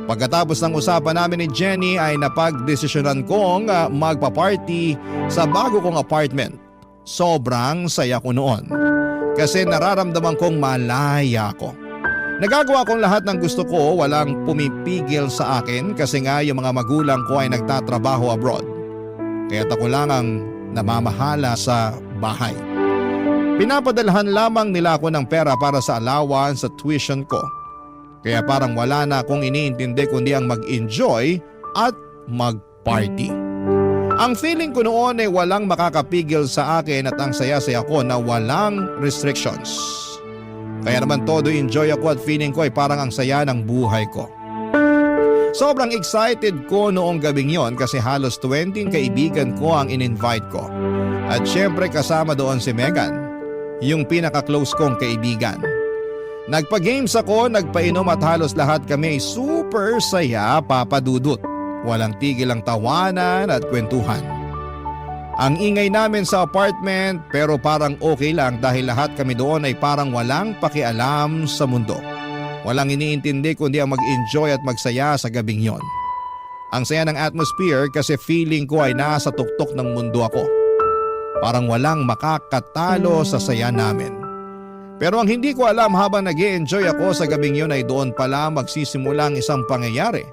Pagkatapos ng usapan namin ni Jenny ay napagdesisyonan kong magpa-party sa bago kong apartment. Sobrang saya ko noon kasi nararamdaman kong malaya ko. Nagagawa kong lahat ng gusto ko, walang pumipigil sa akin kasi nga yung mga magulang ko ay nagtatrabaho abroad. Kaya't ako lang ang namamahala sa bahay. Pinapadalhan lamang nila ako ng pera para sa allowance sa tuition ko. Kaya parang wala na akong iniintindi kundi ang mag-enjoy at mag-party. Ang feeling ko noon ay walang makakapigil sa akin at ang saya-saya ko na walang restrictions. Kaya naman todo enjoy ako at feeling ko ay parang ang saya ng buhay ko. Sobrang excited ko noong gabing yon kasi halos 20 kaibigan ko ang in-invite ko. At syempre kasama doon si Megan, yung pinaka-close kong kaibigan. Nagpa-games ako, nagpainom at halos lahat kami ay super saya, papadudot. Walang tigil ang tawanan at kwentuhan. Ang ingay namin sa apartment pero parang okay lang dahil lahat kami doon ay parang walang pakialam sa mundo. Walang iniintindi kundi ang mag-enjoy at magsaya sa gabing yon. Ang saya ng atmosphere kasi feeling ko ay nasa tuktok ng mundo ako. Parang walang makakatalo sa saya namin. Pero ang hindi ko alam habang nag-e-enjoy ako sa gabing yon ay doon pala magsisimula ang isang pangyayari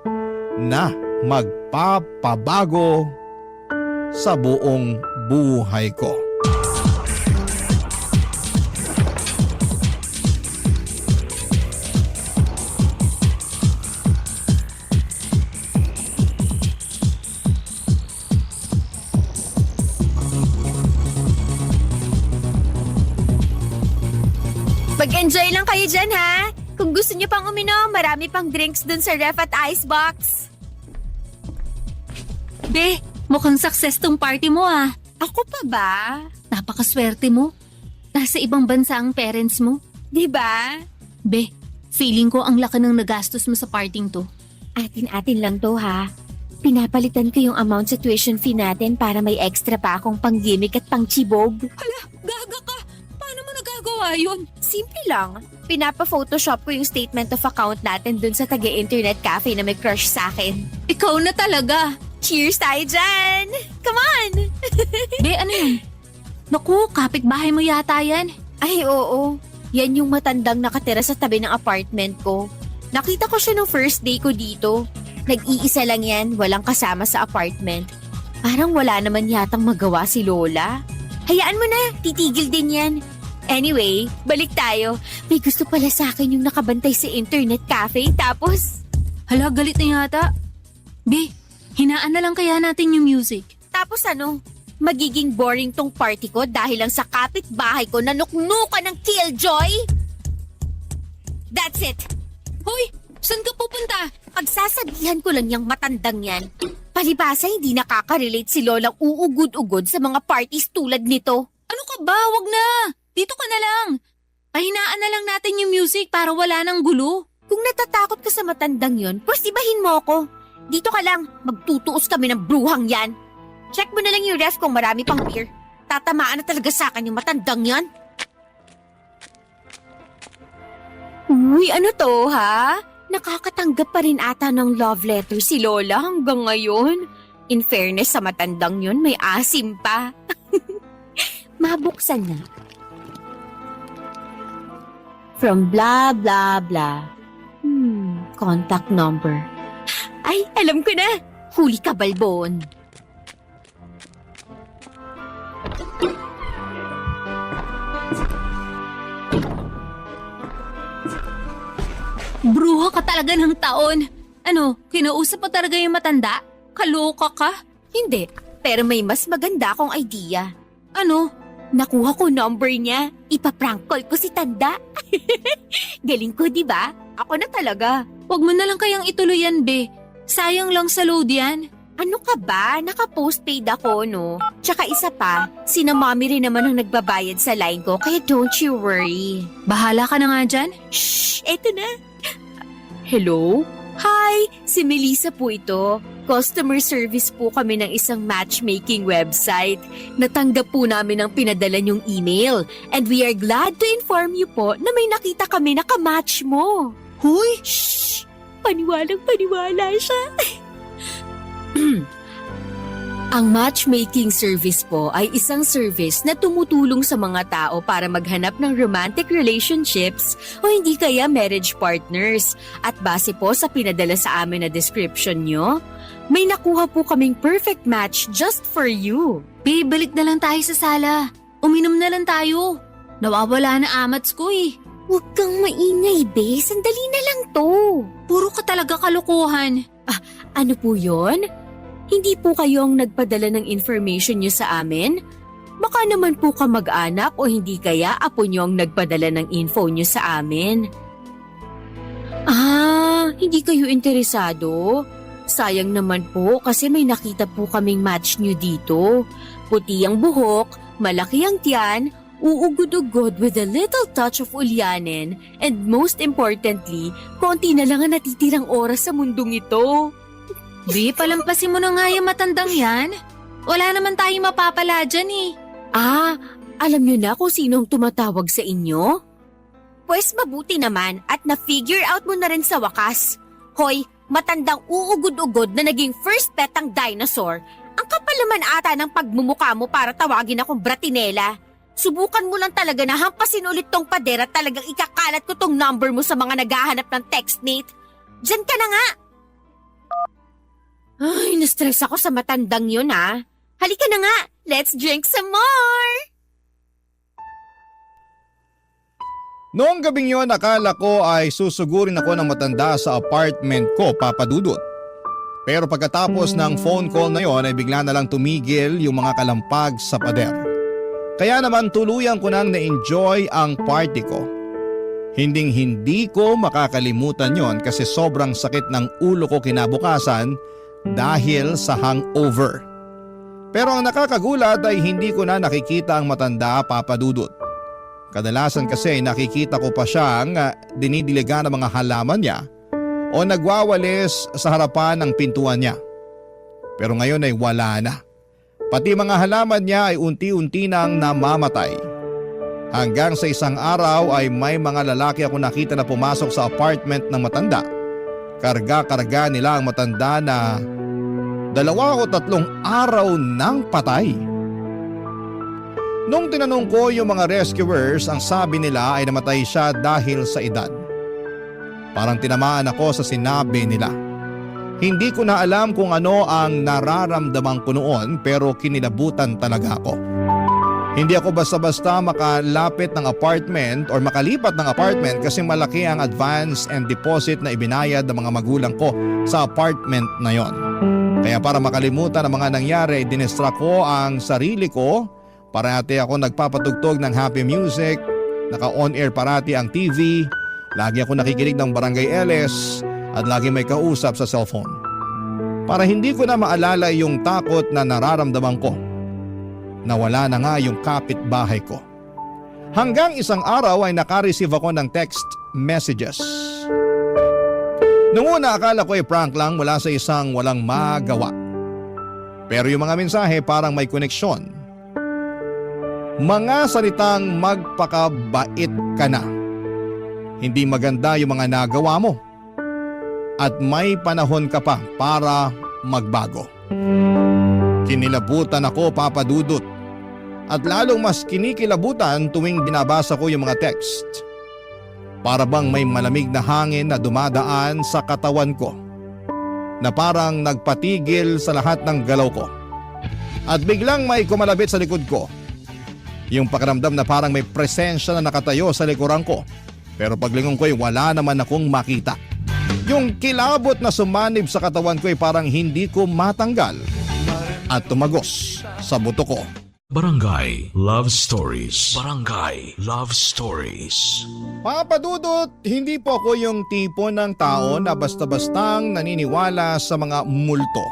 na magpapabago sa buong buhay ko. Mag-enjoy lang kayo dyan, ha? Kung gusto niyo pang uminom, marami pang drinks dun sa ref at icebox. Be, mukhang success tong party mo ah. Ako pa ba? Napakaswerte mo. Nasa ibang bansa ang parents mo. Diba? Be, feeling ko ang laki ng nagastos mo sa parting to. Atin-atin lang to, ha? Pinapalitan ko yung amount sa tuition fee natin para may extra pa akong pang-gimmick at pang-chibog. Gaga ka! Paano mo nagagawa yun? Simple lang. Pinapa-photoshop ko yung statement of account natin dun sa taga-internet cafe na may crush sa akin. Ikaw na talaga. Cheers tayo dyan! Come on! Be, ano yun? Naku, kapitbahay mo yata yan. Ay, oo. Yan yung matandang nakatira sa tabi ng apartment ko. Nakita ko siya nung first day ko dito. Nag-iisa lang yan, walang kasama sa apartment. Parang wala naman yatang magawa si Lola. Hayaan mo na, titigil din yan. Anyway, balik tayo. May gusto pala sa akin yung nakabantay sa internet cafe, tapos... Hala, galit na yata. Be, hinaan na lang kaya natin yung music. Tapos ano? Magiging boring tong party ko dahil lang sa kapitbahay ko na nuknukan ng killjoy? That's it! Hoy, saan ka pupunta? Pagsasabihan ko lang yung matandang yan. Palibasa hindi nakaka-relate si Lolang uugod-ugod sa mga parties tulad nito. Ano ka ba? Wag na! Dito ka na lang. Pahinaan na lang natin yung music para wala nang gulo. Kung natatakot ka sa matandang yon, pwestibahin mo ako. Dito ka lang, magtutuos kami ng bruhang yan. Check mo na lang yung ref kung marami pang beer. Tatamaan na talaga sa akin yung matandang yan. Uy, ano to ha? Nakakatanggap pa rin ata ng love letter si Lola hanggang ngayon. In fairness sa matandang yun, may asim pa. Mabuksan na. From blah blah blah. Contact number. Ay, alam ko na. Huli ka, Balbon. Bruha ka talaga ng taon. Ano, kinausap mo talaga yung matanda? Kaloka ka? Hindi, pero may mas maganda akong idea. Ano? Nakuha ko number niya. Ipaprank call ko si Tanda. Galing ko, di ba? Ako na talaga. Wag mo na lang kayang ituloy yan, be. Sayang lang sa load yan. Ano ka ba? Naka-postpaid ako, no? Tsaka isa pa, sina mommy rin naman ang nagbabayad sa line ko, kaya don't you worry. Bahala ka na nga dyan. Shh! Eto na. Hello? Hi! Si Melissa po ito. Customer service po kami ng isang matchmaking website. Natanggap po namin ang pinadala niyong email. And we are glad to inform you po na may nakita kami na kamatch mo. Huy! Shh! Paniwalang paniwala siya. Ang matchmaking service po ay isang service na tumutulong sa mga tao para maghanap ng romantic relationships o hindi kaya marriage partners. At base po sa pinadala sa amin na description nyo, may nakuha po kaming perfect match just for you. Be, balik na lang tayo sa sala. Uminom na lang tayo. Nawawala na amats ko eh. Huwag kang maingay, be. Sandali na lang to. Puro ka talaga kalokohan. Ano po yon? Hindi po kayo ang nagpadala ng information niyo sa amin? Baka naman po kamag-anak o hindi kaya apo niyo ang nagpadala ng info niyo sa amin. Hindi kayo interesado? Sayang naman po kasi may nakita po kaming match niyo dito. Puti ang buhok, malaki ang tiyan, uugod-ugod with a little touch of ulyanin, and most importantly, konti na lang ang natitirang oras sa mundong ito. Di, palampasin mo na nga yung matandang yan. Wala naman tayong mapapala dyan eh. Alam niyo na kung sino ang tumatawag sa inyo? Pwes mabuti naman at na-figure out mo na rin sa wakas. Hoy, matandang uugod-ugod na naging first pet ang dinosaur. Ang kapal naman ata ng pagmumukha mo para tawagin akong Bratinela. Subukan mo lang talaga na hampasin ulit tong pader at talagang ikakalat ko tong number mo sa mga naghahanap ng textmate. Diyan ka na nga! Ay, na-stress ako sa matandang yun Halika na nga, let's drink some more! Noong gabing yon, akala ko ay susugurin ako ng matanda sa apartment ko, Papa Dudut. Pero pagkatapos ng phone call na yon ay bigla na lang tumigil yung mga kalampag sa pader. Kaya naman tuluyan ko nang na-enjoy ang party ko. Hindi ko makakalimutan yon kasi sobrang sakit ng ulo ko kinabukasan dahil sa hangover. Pero ang nakakagulat ay hindi ko na nakikita ang matanda, Papa Dudut. Kadalasan kasi nakikita ko pa siyang dinidiligan ng mga halaman niya o nagwawalis sa harapan ng pintuan niya. Pero ngayon ay wala na. Pati mga halaman niya ay unti-unti nang namamatay. Hanggang sa isang araw ay may mga lalaki ako nakita na pumasok sa apartment ng matanda. Karga-karga nila ang matanda na 2 o 3 araw nang patay. Nung tinanong ko yung mga rescuers, ang sabi nila ay namatay siya dahil sa edad. Parang tinamaan ako sa sinabi nila. Hindi ko na alam kung ano ang nararamdaman ko noon pero kinilabutan talaga ako. Hindi ako basta-basta makalapit ng apartment or makalipat ng apartment kasi malaki ang advance and deposit na ibinayad ng mga magulang ko sa apartment na yon. Kaya para makalimutan ang mga nangyari, dinestra ko ang sarili ko. Parati ako nagpapatugtog ng happy music, naka-on air parati ang TV, lagi ako nakikinig ng Barangay LS at lagi may kausap sa cellphone. Para hindi ko na maalala yung takot na nararamdaman ko. Nawala na nga yung kapitbahay ko. Hanggang isang araw ay nakareceive ako ng text messages. Noong una akala ko ay prank lang mula sa isang walang magawa. Pero yung mga mensahe parang may koneksyon. Mga salitang magpakabait ka na. Hindi maganda yung mga nagawa mo. At may panahon ka pa para magbago. Kinilabutan ako, Papa Dudut. At lalong mas kinikilabutan tuwing binabasa ko yung mga text. Para bang may malamig na hangin na dumadaan sa katawan ko. Na parang nagpatigil sa lahat ng galaw ko. At biglang may kumalabit sa likod ko. Yung pakiramdam na parang may presensya na nakatayo sa likuran ko. Pero paglingon ko ay wala naman akong makita. Yung kilabot na sumanib sa katawan ko ay parang hindi ko matanggal at tumagos sa buto ko. Barangay Love Stories. Barangay Love Stories. Papa Dudut, hindi po ako yung tipo ng tao na basta-bastang naniniwala sa mga multo.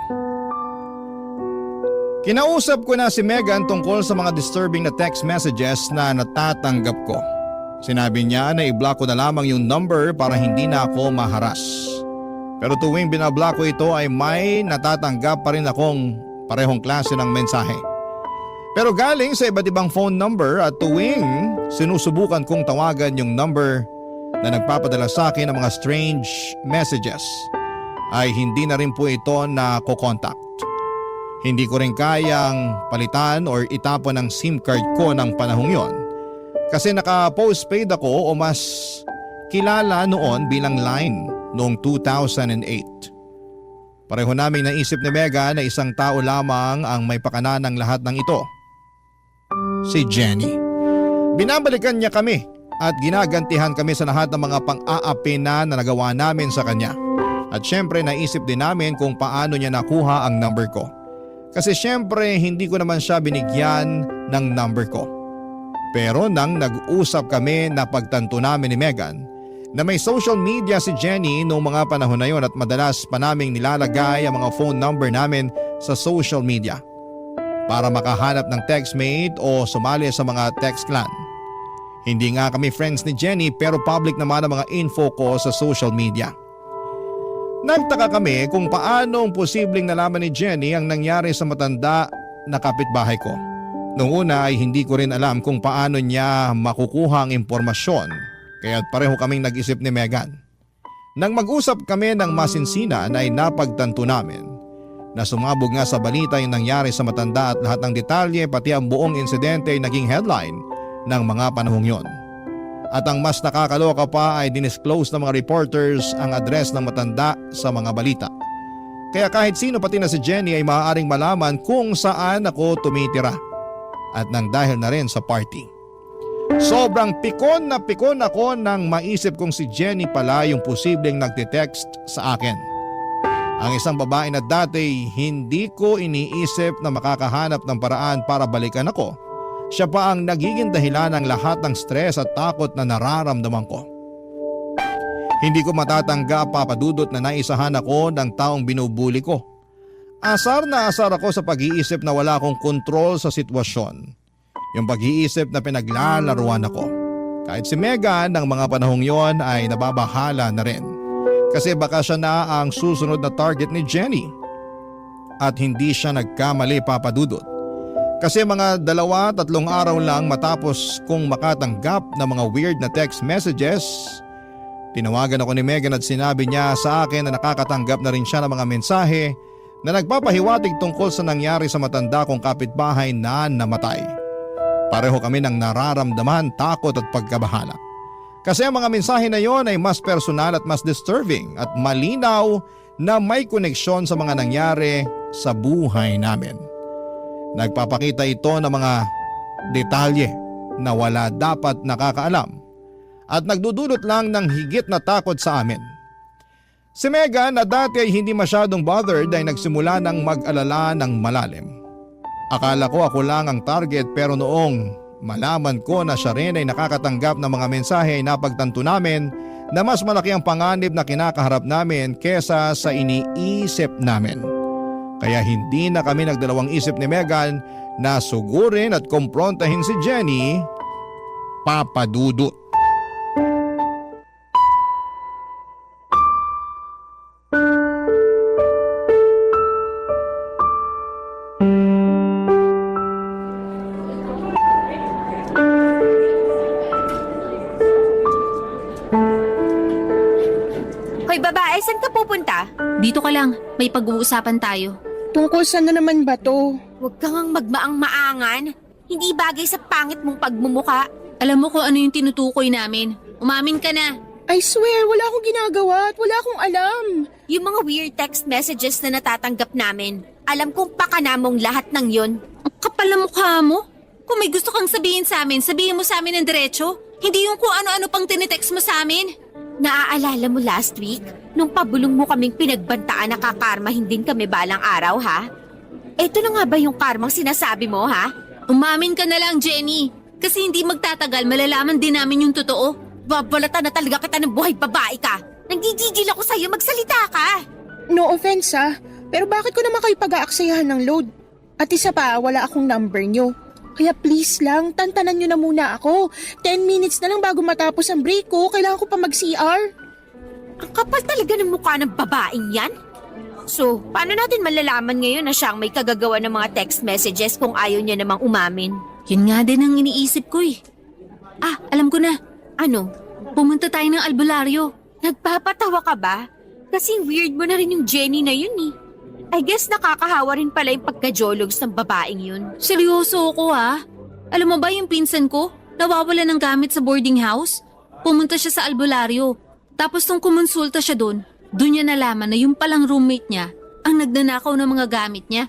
Kinausap ko na si Megan tungkol sa mga disturbing na text messages na natatanggap ko. Sinabi niya na i-block ko na lamang yung number para hindi na ako maharas. Pero tuwing binablock ko ito ay may natatanggap pa rin akong parehong klase ng mensahe. Pero galing sa iba't ibang phone number at tuwing sinusubukan kong tawagan yung number na nagpapadala sa akin ng mga strange messages ay hindi na rin po ito na ko-contact. Hindi ko rin kayang palitan or itapon ang SIM card ko ng panahong yon. Kasi naka-postpaid ako o mas kilala noon bilang Line noong 2008. Pareho naming naisip ni Mega na isang tao lamang ang may pakana ng lahat ng ito. Si Jenny. Binabalikan niya kami at ginagantihan kami sa lahat ng mga pang-aapi na nagawa namin sa kanya. At syempre naisip din namin kung paano niya nakuha ang number ko. Kasi syempre hindi ko naman siya binigyan ng number ko. Pero nang nag-usap kami na pagtanto namin ni Megan na may social media si Jenny noong mga panahon na yon at madalas pa naming nilalagay ang mga phone number namin sa social media para makahanap ng textmate o sumali sa mga text clan. Hindi nga kami friends ni Jenny pero public naman ang mga info ko sa social media. Nagtaka kami kung paano posibleng nalaman ni Jenny ang nangyari sa matanda na kapitbahay ko. Noong una ay hindi ko rin alam kung paano niya makukuha ang impormasyon kaya pareho kaming nag-isip ni Megan. Nang mag-usap kami ng masinsinan ay napagtanto namin na sumabog nga sa balita yung nangyari sa matanda at lahat ng detalye pati ang buong insidente ay naging headline ng mga panahong yon. At ang mas nakakaloka pa ay dinisclose ng mga reporters ang address ng matanda sa mga balita. Kaya kahit sino pati na si Jenny ay maaaring malaman kung saan ako tumitira. At nang dahil na rin sa party. Sobrang pikon ako nang maisip kong si Jenny pala yung posibleng nagte-text sa akin. Ang isang babae na dati hindi ko iniisip na makakahanap ng paraan para balikan ako. Siya pa ang nagiging dahilan ng lahat ng stress at takot na nararamdaman ko. Hindi ko matatanggap, Papa Dudut, na naisahan ako ng taong binubuli ko. Asar na asar ako sa pag-iisip na wala akong kontrol sa sitwasyon. Yung pag-iisip na pinaglalaruan ako. Kahit si Megan ng mga panahong yon ay nababahala na rin. Kasi baka siya na ang susunod na target ni Jenny. At hindi siya nagkamali, Papa Dudut. Kasi mga 2-3 araw lang matapos kong makatanggap ng mga weird na text messages, tinawagan ako ni Megan at sinabi niya sa akin na nakakatanggap na rin siya ng mga mensahe na nagpapahiwatig tungkol sa nangyari sa matanda kong kapitbahay na namatay. Pareho kami ng nararamdaman, takot at pagkabahala. Kasi ang mga mensahe na yon ay mas personal at mas disturbing at malinaw na may koneksyon sa mga nangyari sa buhay namin. Nagpapakita ito ng mga detalye na wala dapat nakakaalam at nagdudulot lang ng higit na takot sa amin. Si Megan na dati ay hindi masyadong bothered ay nagsimula ng mag-alala ng malalim. Akala ko ako lang ang target pero noong malaman ko na siya rin ay nakakatanggap ng mga mensahe ay napagtanto namin na mas malaki ang panganib na kinakaharap namin kesa sa iniisip namin. Kaya hindi na kami nagdalawang isip ni Megan na sugurin at kumprontahin si Jenny, Papa Dudut. Hoy babae, saan ka pupunta? Dito ka lang, may pag-uusapan tayo. Tungkol saan na naman ba to? Huwag kang magmaang-maangan. Hindi bagay sa pangit mong pagmumuka. Alam mo kung ano yung tinutukoy namin. Umamin ka na. I swear, wala akong ginagawa at wala akong alam. Yung mga weird text messages na natatanggap namin. Alam kong pakanamong lahat ng yun. Ang kapal na mukha mo. Kung may gusto kang sabihin sa amin, sabihin mo sa amin ng diretso. Hindi yung kung ano-ano pang tinitext mo sa amin. Naaalala mo last week? Nung pabulong mo kaming pinagbantaan na kakarmahin din kami balang araw, ha? Eto na nga ba yung karmang sinasabi mo, ha? Umamin ka na lang, Jenny. Kasi hindi magtatagal, malalaman din namin yung totoo. Babalatan na talaga kita ng buhay babae ka. Nanggigigil ako sa'yo, magsalita ka. No offense pero bakit ko naman kayo pag-aaksayahan ng load? At isa pa, wala akong number nyo. Kaya please lang, tantanan nyo na muna ako. 10 minutes na lang bago matapos ang break ko, kailangan ko pa mag-CR. Ang kapal talaga ng mukha ng babaeng yan. So, paano natin malalaman ngayon na siyang may kagagawa ng mga text messages kung ayaw niya namang umamin? Yun nga din ang iniisip ko eh. Ah, alam ko na. Ano? Pumunta tayo ng albularyo. Nagpapatawa ka ba? Kasi weird mo na rin yung Jenny na yun eh. I guess nakakahawa rin pala yung pagka-jologs ng babaeng yun. Seryoso ako ha. Alam mo ba yung pinsan ko? Nawawala ng gamit sa boarding house? Pumunta siya sa albularyo. Tapos nung kumonsulta siya doon niya nalaman na yung palang roommate niya ang nagnanakaw ng mga gamit niya.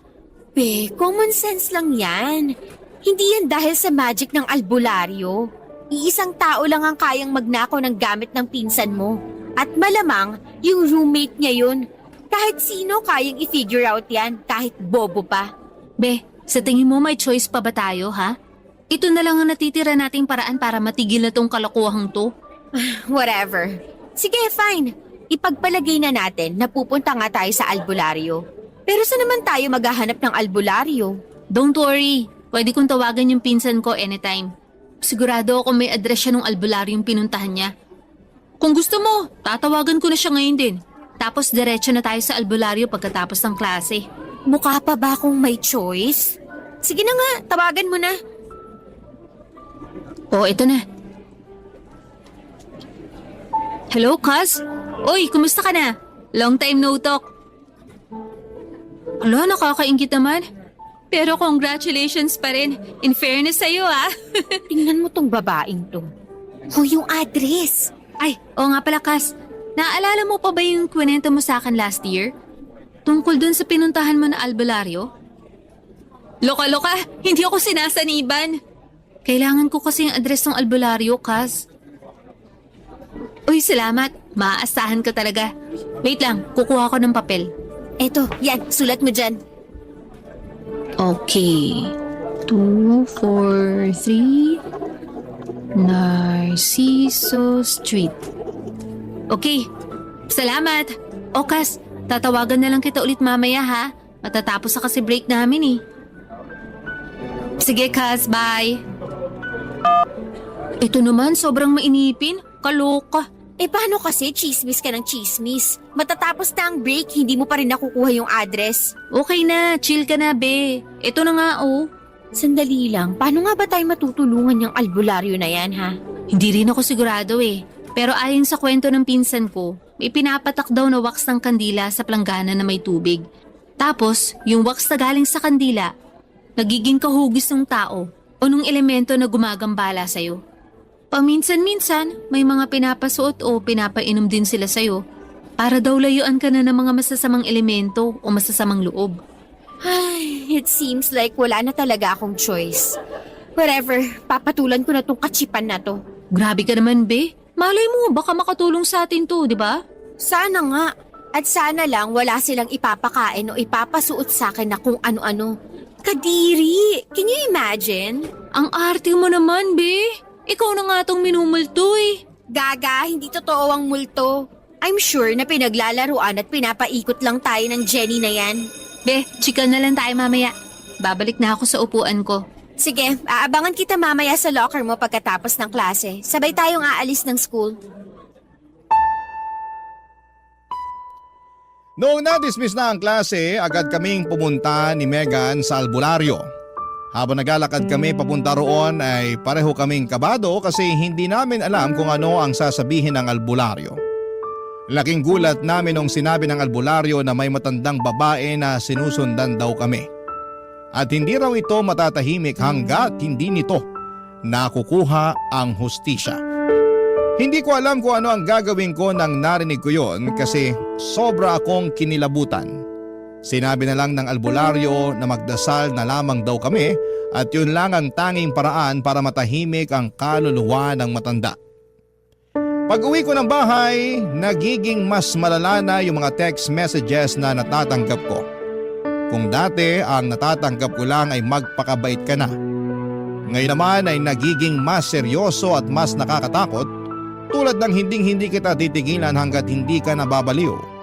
Be, common sense lang yan. Hindi yan dahil sa magic ng albularyo. Iisang tao lang ang kayang magnakaw ng gamit ng pinsan mo. At malamang, yung roommate niya yun. Kahit sino kayang i-figure out yan, kahit bobo pa. Be, sa tingin mo may choice pa ba tayo, ha? Ito na lang ang natitira nating paraan para matigil na tong kalokohang to. Whatever. Sige, fine. Ipagpalagay na natin na pupunta nga tayo sa albularyo. Pero saan naman tayo maghahanap ng albularyo? Don't worry, pwede kong tawagan yung pinsan ko anytime. Sigurado ako may address siya ng albularyong pinuntahan niya. Kung gusto mo, tatawagan ko na siya ngayon din. Tapos diretso na tayo sa albularyo pagkatapos ng klase. Mukha pa ba akong may choice? Sige na nga, tawagan mo na. Oh, ito na. Hello, Kaz? Uy, kumusta ka na? Long time no talk. Ala, nakakaingit naman. Pero congratulations pa rin. In fairness sa'yo, ah. Tingnan mo tong babaeng to. O yung address. Ay, oo nga pala, Kaz. Naalala mo pa ba yung kwento mo sa akin last year? Tungkol dun sa pinuntahan mo na albularyo? Loka-loka, hindi ako sinasaniban. Kailangan ko kasi yung address ng albularyo, Kaz. Uy, salamat. Maaasahan ka talaga. Wait lang, kukuha ko ng papel. Eto, yan, sulat mo dyan. Okay. 243 Narciso Street. Okay. Salamat. O Kaz, tatawagan na lang kita ulit mamaya ha. Matatapos na kasi break namin eh. Sige Kaz, bye. Ito naman, sobrang mainipin. Kaloka. Paano kasi chismis ka ng chismis? Matatapos na ang break, hindi mo pa rin nakukuha yung address. Okay na, chill ka na be. Ito na nga oh. Sandali lang, paano nga ba tayo matutulungan yung albularyo na yan, ha? Hindi rin ako sigurado eh. Pero ayon sa kwento ng pinsan ko, may pinapatak daw na wax ng kandila sa planggana na may tubig. Tapos, yung wax na galing sa kandila, nagiging kahugis ng tao o nung elemento na gumagambala sa'yo. Paminsan-minsan, may mga pinapasuot o pinapainom din sila sa'yo para daw layuan ka na ng mga masasamang elemento o masasamang loob. Ay, it seems like wala na talaga akong choice. Whatever, papatulan ko na tong katsipan na to. Grabe ka naman, be. Malay mo, baka makatulong sa atin to, di ba? Sana nga. At sana lang wala silang ipapakain o ipapasuot sa akin na kung ano-ano. Kadiri! Can you imagine? Ang arte mo naman, be. Ikaw na nga tong minumulto eh. Gaga, hindi totoo ang multo. I'm sure na pinaglalaruan at pinapaikot lang tayo ng Jenny na yan. Be, chika na lang tayo mamaya. Babalik na ako sa upuan ko. Sige, aabangan kita mamaya sa locker mo pagkatapos ng klase. Sabay tayong aalis ng school. Noong na-dismiss na ang klase, agad kaming pumunta ni Megan sa albularyo. Habang naglalakad kami papunta roon ay pareho kaming kabado kasi hindi namin alam kung ano ang sasabihin ng albularyo. Laking gulat namin nung sinabi ng albularyo na may matandang babae na sinusundan daw kami. At hindi raw ito matatahimik hanggat hindi nito nakukuha ang hustisya. Hindi ko alam kung ano ang gagawin ko nang narinig ko yon kasi sobra akong kinilabutan. Sinabi na lang ng albularyo na magdasal na lamang daw kami at yun lang ang tanging paraan para matahimik ang kaluluwa ng matanda. Pag-uwi ko ng bahay, nagiging mas malala na yung mga text messages na natatanggap ko. Kung dati ang natatanggap ko lang ay magpakabait ka na. Ngayon naman ay nagiging mas seryoso at mas nakakatakot tulad ng hindi kita titigilan hanggat hindi ka nababaliw.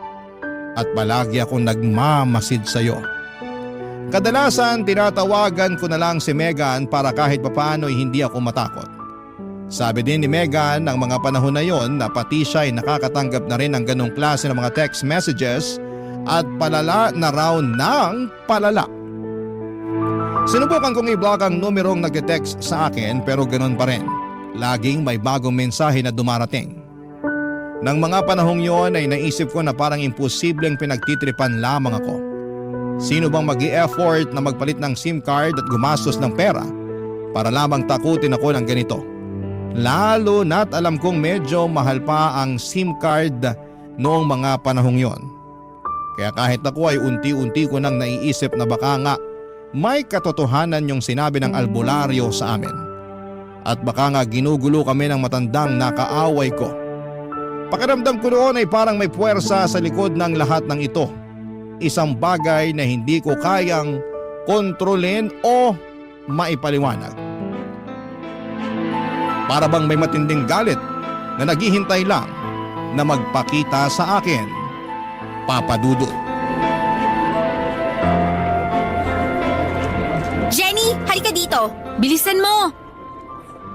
At palagi akong nagmamasid sa'yo. Kadalasan tinatawagan ko na lang si Megan para kahit papaano ay hindi ako matakot. Sabi din ni Megan ng mga panahon na yon na pati siya ay nakakatanggap na rin ng ganong klase ng mga text messages at palala na raw ng palala. Sinubukan kong i-block ang numerong nagte-text sa akin pero ganon pa rin. Laging may bagong mensahe na dumarating. Nang mga panahong yon ay naisip ko na parang imposibleng pinagtitripan lamang ako. Sino bang mag-i-effort na magpalit ng SIM card at gumastos ng pera para lamang takutin ako ng ganito? Lalo na't alam kong medyo mahal pa ang SIM card noong mga panahong yon. Kaya kahit ako ay unti-unti ko nang naiisip na baka nga may katotohanan yung sinabi ng albularyo sa amin. At baka nga ginugulo kami ng matandang nakaaway ko. Pakiramdam ko noon ay parang may puwersa sa likod ng lahat ng ito. Isang bagay na hindi ko kayang kontrolin o maipaliwanag. Para bang may matinding galit na naghihintay lang na magpakita sa akin, Papa Dudut. Jenny, halika dito. Bilisan mo!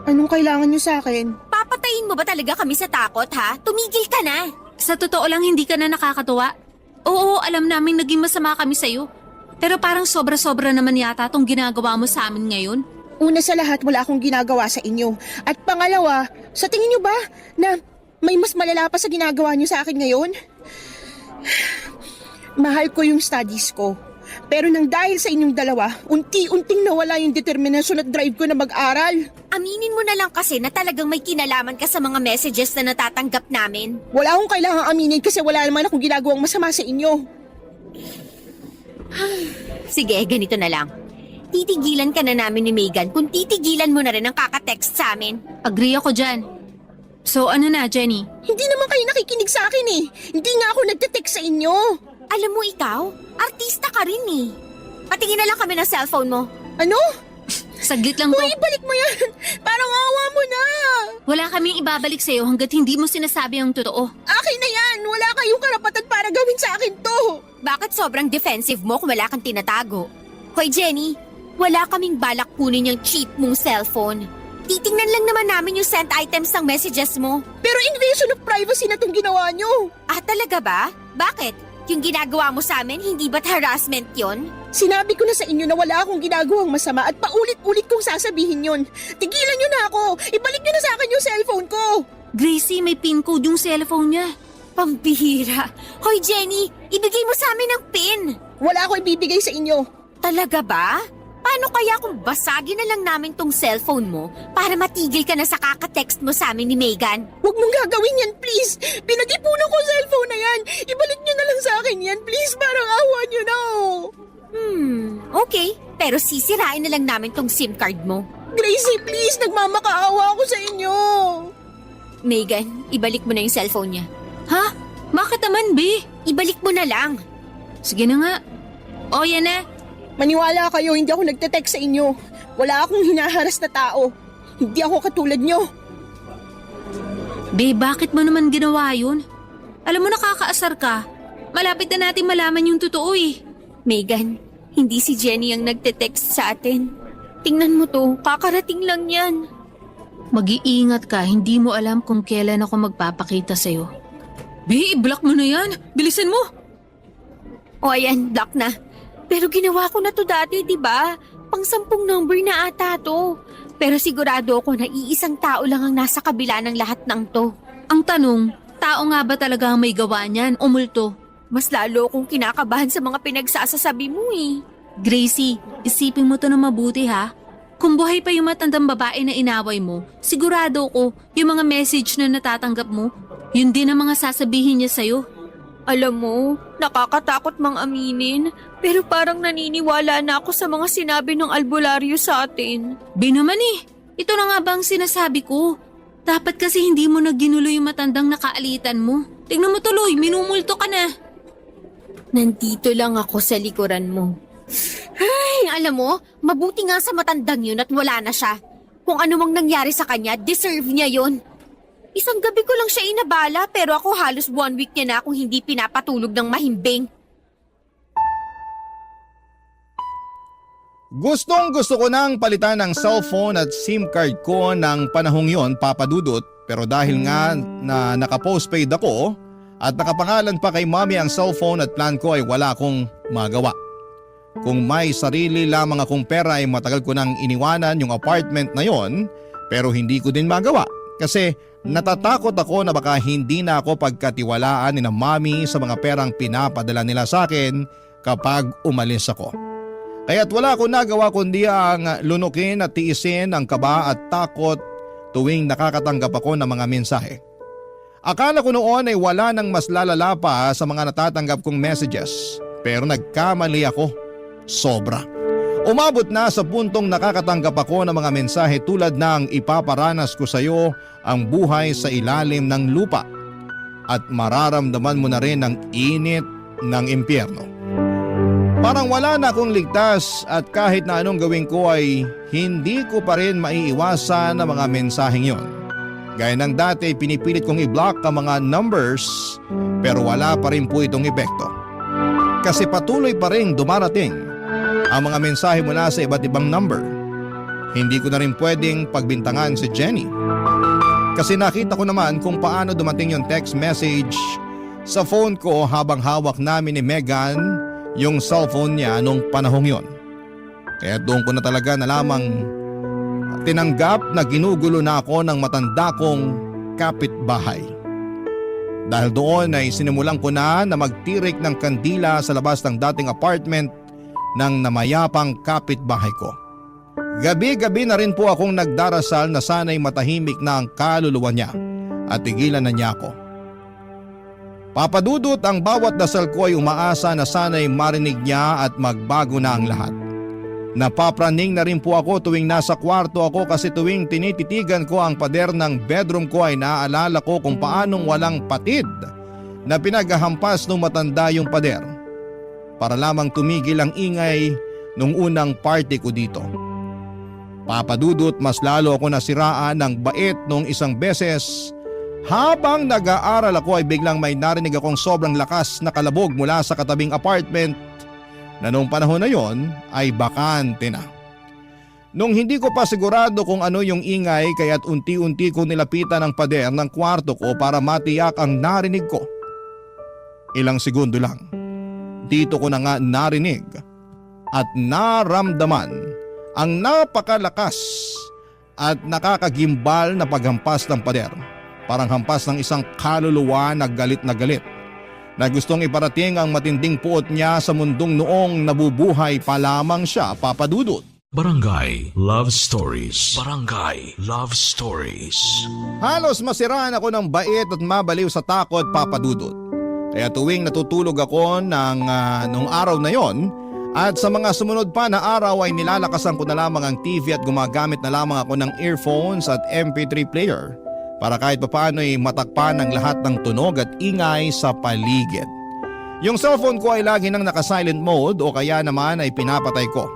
Anong kailangan niyo sa akin? Papatayin mo ba talaga kami sa takot, ha? Tumigil ka na. Sa totoo lang hindi ka na nakakatuwa. Oo, alam naming naging masama kami sa'yo. Pero parang sobra-sobra naman yata tong ginagawa mo sa amin ngayon. Una sa lahat, wala akong ginagawa sa inyo. At pangalawa, sa tingin niyo ba na may mas malala pa sa ginagawa niyo sa akin ngayon? Mahal ko yung studies ko. Pero nang dahil sa inyong dalawa, unti-unting nawala yung determinasyon at drive ko na mag-aral. Aminin mo na lang kasi na talagang may kinalaman ka sa mga messages na natatanggap namin. Wala akong kailangang aminin kasi wala naman akong ginagawang masama sa inyo. Sige, ganito na lang. Titigilan ka na namin ni Megan kung titigilan mo na rin ang kakatext sa amin. Agree ako dyan. So ano na, Jenny? Hindi naman kayo nakikinig sa akin eh. Hindi nga ako nagte-text sa inyo. Alam mo ikaw, artista ka rin eh. Patingin na lang kami ng cellphone mo. Ano? Saglit lang to. Uy, ibalik mo yan! Parang awa mo na! Wala kaming ibabalik sa'yo hanggat hindi mo sinasabi ang totoo. Akin na yan! Wala kayong karapatan para gawin sa akin to! Bakit sobrang defensive mo kung wala kang tinatago? Hoy Jenny, wala kaming balak kunin yung cheap mong cellphone. Titingnan lang naman namin yung sent items ng messages mo. Pero invasion of privacy na tong ginawa nyo! Ah, talaga ba? Bakit? Yung ginagawa mo sa amin, hindi ba't harassment yon? Sinabi ko na sa inyo na wala akong ginagawang masama at paulit-ulit kong sasabihin yon. Tigilan nyo na ako! Ibalik nyo na sa akin yung cellphone ko! Gracie, may pin code yung cellphone niya. Pambihira. Hoy Jenny, ibigay mo sa amin ang pin. Wala ako ibibigay sa inyo. Talaga ba? Paano kaya kung basagin na lang namin tong cellphone mo para matigil ka na sa kakatext mo sa amin ni Megan? Huwag mong gagawin yan, please! Pinag-ipunan ko ang cellphone na yan! Ibalik nyo na lang sa akin yan, please! Parang awa nyo na! Okay. Pero sisirain na lang namin tong SIM card mo. Gracie, please! Nagmamakaawa ako sa inyo! Megan, ibalik mo na yung cellphone niya. Ha? Bakit naman, be? Ibalik mo na lang. Sige na nga. O, yan na. Maniwala kayo, hindi ako nagte-text sa inyo. Wala akong hinaharas na tao. Hindi ako katulad nyo. Be, bakit mo naman ginawa yun? Alam mo, nakakaasar ka. Malapit na natin malaman yung totoo eh. Megan, hindi si Jenny ang nagte-text sa atin. Tingnan mo to, kakarating lang yan. Mag-iingat ka, hindi mo alam kung kailan ako magpapakita sa'yo. Be, i-block mo na yan. Bilisan mo. O ayan, block na. Pero ginawa ko na to dati, di ba? Pang-10 number na ata to. Pero sigurado ako na iisang tao lang ang nasa kabila ng lahat ng to. Ang tanong, tao nga ba talaga ang may gawa niyan o multo? Mas lalo akong kinakabahan sa mga pinagsasasabi mo eh. Gracie, isipin mo to na mabuti ha. Kung buhay pa yung matandang babae na inaway mo, sigurado ko yung mga message na natatanggap mo, yun din ang mga sasabihin niya sa'yo. Alam mo, nakakatakot mang aminin, pero parang naniniwala na ako sa mga sinabi ng albularyo sa atin. Be naman eh, ito na nga ba ang sinasabi ko? Dapat kasi hindi mo na ginulo yung matandang nakaalitan mo. Tingnan mo tuloy, minumulto ka na. Nandito lang ako sa likuran mo. Ay, alam mo, mabuti nga sa matandang yun at wala na siya. Kung ano mang nangyari sa kanya, deserve niya yun. Isang gabi ko lang siya inabala pero ako halos 1 week niya na akong hindi pinapatulog ng mahimbing. Gustong gusto ko nang palitan ng cellphone at SIM card ko ng panahong yon, Papa Dudut, pero dahil nga na naka-postpaid ako at nakapangalan pa kay Mommy ang cellphone at plan ko ay wala akong magawa. Kung may sarili lamang akong pera ay matagal ko nang iniwanan yung apartment na yon, pero hindi ko din magawa kasi natatakot ako na baka hindi na ako pagkatiwalaan ni na Mommy sa mga perang pinapadala nila sa akin kapag umalis ako. Kaya't wala akong nagawa kundi ang lunukin at tiisin ang kaba at takot tuwing nakakatanggap ako ng mga mensahe. Akala ko noon ay wala nang mas lalala pa sa mga natatanggap kong messages, pero nagkamali ako. Sobra. Umabot na sa puntong nakakatanggap ako ng mga mensahe tulad ng ipaparanas ko sa iyo ang buhay sa ilalim ng lupa. at mararamdaman mo na rin ang init ng impyerno. Parang wala na akong ligtas at kahit na anong gawin ko ay hindi ko pa rin maiiwasan ang mga mensaheng yon. Gaya ng dati, pinipilit kong i-block ang mga numbers pero wala pa rin po itong epekto. Kasi patuloy pa rin dumarating ang mga mensahe mula sa iba't ibang number. Hindi ko na rin pwedeng pagbintangan si Jenny. Kasi nakita ko naman kung paano dumating yung text message sa phone ko habang hawak namin ni Megan yung cellphone niya nung panahong yon. Kaya doon ko na talaga na lamang tinanggap na ginugulo na ako ng matanda kong kapitbahay. Dahil doon ay sinimulan ko na magtirik ng kandila sa labas ng dating apartment ng namayapang kapitbahay ko. Gabi-gabi na rin po akong nagdarasal na sana'y matahimik na ang kaluluwa niya at tigilan na niya ako. Papadudot, ang bawat dasal ko ay umaasa na sana'y marinig niya at magbago na ang lahat. Napapraning na rin po ako tuwing nasa kwarto ako kasi tuwing tinititigan ko ang pader ng bedroom ko ay naaalala ko kung paanong walang patid na pinaghahampas ng matanda yung pader. Para lamang tumigil ang ingay nung unang party ko dito. Papadudot, mas lalo ako nasiraan ng bait nung isang beses. Habang nag-aaral ako ay biglang may narinig akong sobrang lakas na kalabog mula sa katabing apartment na noong panahon na yon ay bakante na. Nung hindi ko pa sigurado kung ano yung ingay kaya't unti-unti ko nilapitan ang pader ng kwarto ko para matiyak ang narinig ko. Ilang segundo lang, dito ko na nga narinig at naramdaman ang napakalakas at nakakagimbal na paghampas ng pader. Parang hampas ng isang kaluluwa na galit na gustong iparating ang matinding puot niya sa mundong noong nabubuhay pa lamang siya, Papadudot. Barangay Love Stories. Barangay Love Stories. Halos masiraan ako ng bait at mabaliw sa takot, Papadudot. Kaya tuwing natutulog ako nung araw na yon at sa mga sumunod pa na araw ay nilalakasan ko na lamang ang TV at gumagamit na lamang ako ng earphones at MP3 player para kahit papaano ay matakpan ang lahat ng tunog at ingay sa paligid. Yung cellphone ko ay lagi nang naka-silent mode o kaya naman ay pinapatay ko.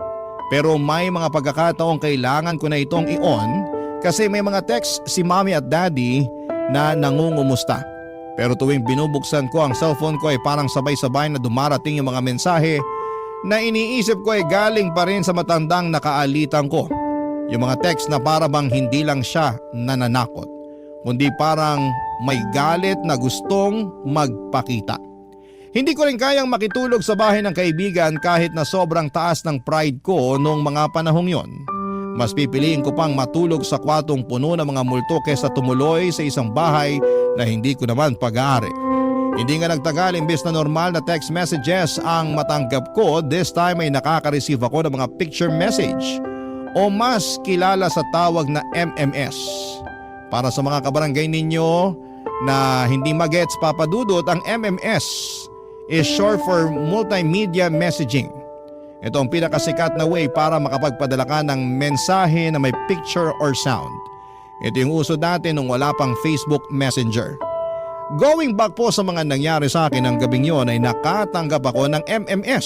Pero may mga pagkakataong kailangan ko na itong i-on kasi may mga text si mommy at daddy na nangungumusta. Pero tuwing binubuksan ko ang cellphone ko ay parang sabay-sabay na dumarating yung mga mensahe na iniisip ko ay galing pa rin sa matandang nakaalitan ko. Yung mga text na para bang hindi lang siya nananakot, kundi parang may galit na gustong magpakita. Hindi ko rin kayang makitulog sa bahay ng kaibigan kahit na sobrang taas ng pride ko noong mga panahong yon. Mas pipiliin ko pang matulog sa kwartong puno ng mga multo kesa tumuloy sa isang bahay na hindi ko naman pag-aari. Hindi nga nagtagal, imbes na normal na text messages ang matanggap ko, this time ay nakaka-receive ako ng mga picture message o mas kilala sa tawag na MMS. Para sa mga kabarangay ninyo na hindi magets, Papadudot, ang MMS is short for multimedia messaging. Ito ang pinakasikat na way para makapagpadala ka ng mensahe na may picture or sound. Ito yung uso dati nung wala pang Facebook Messenger. Going back po sa mga nangyari sa akin ng gabing yon ay nakatanggap ako ng MMS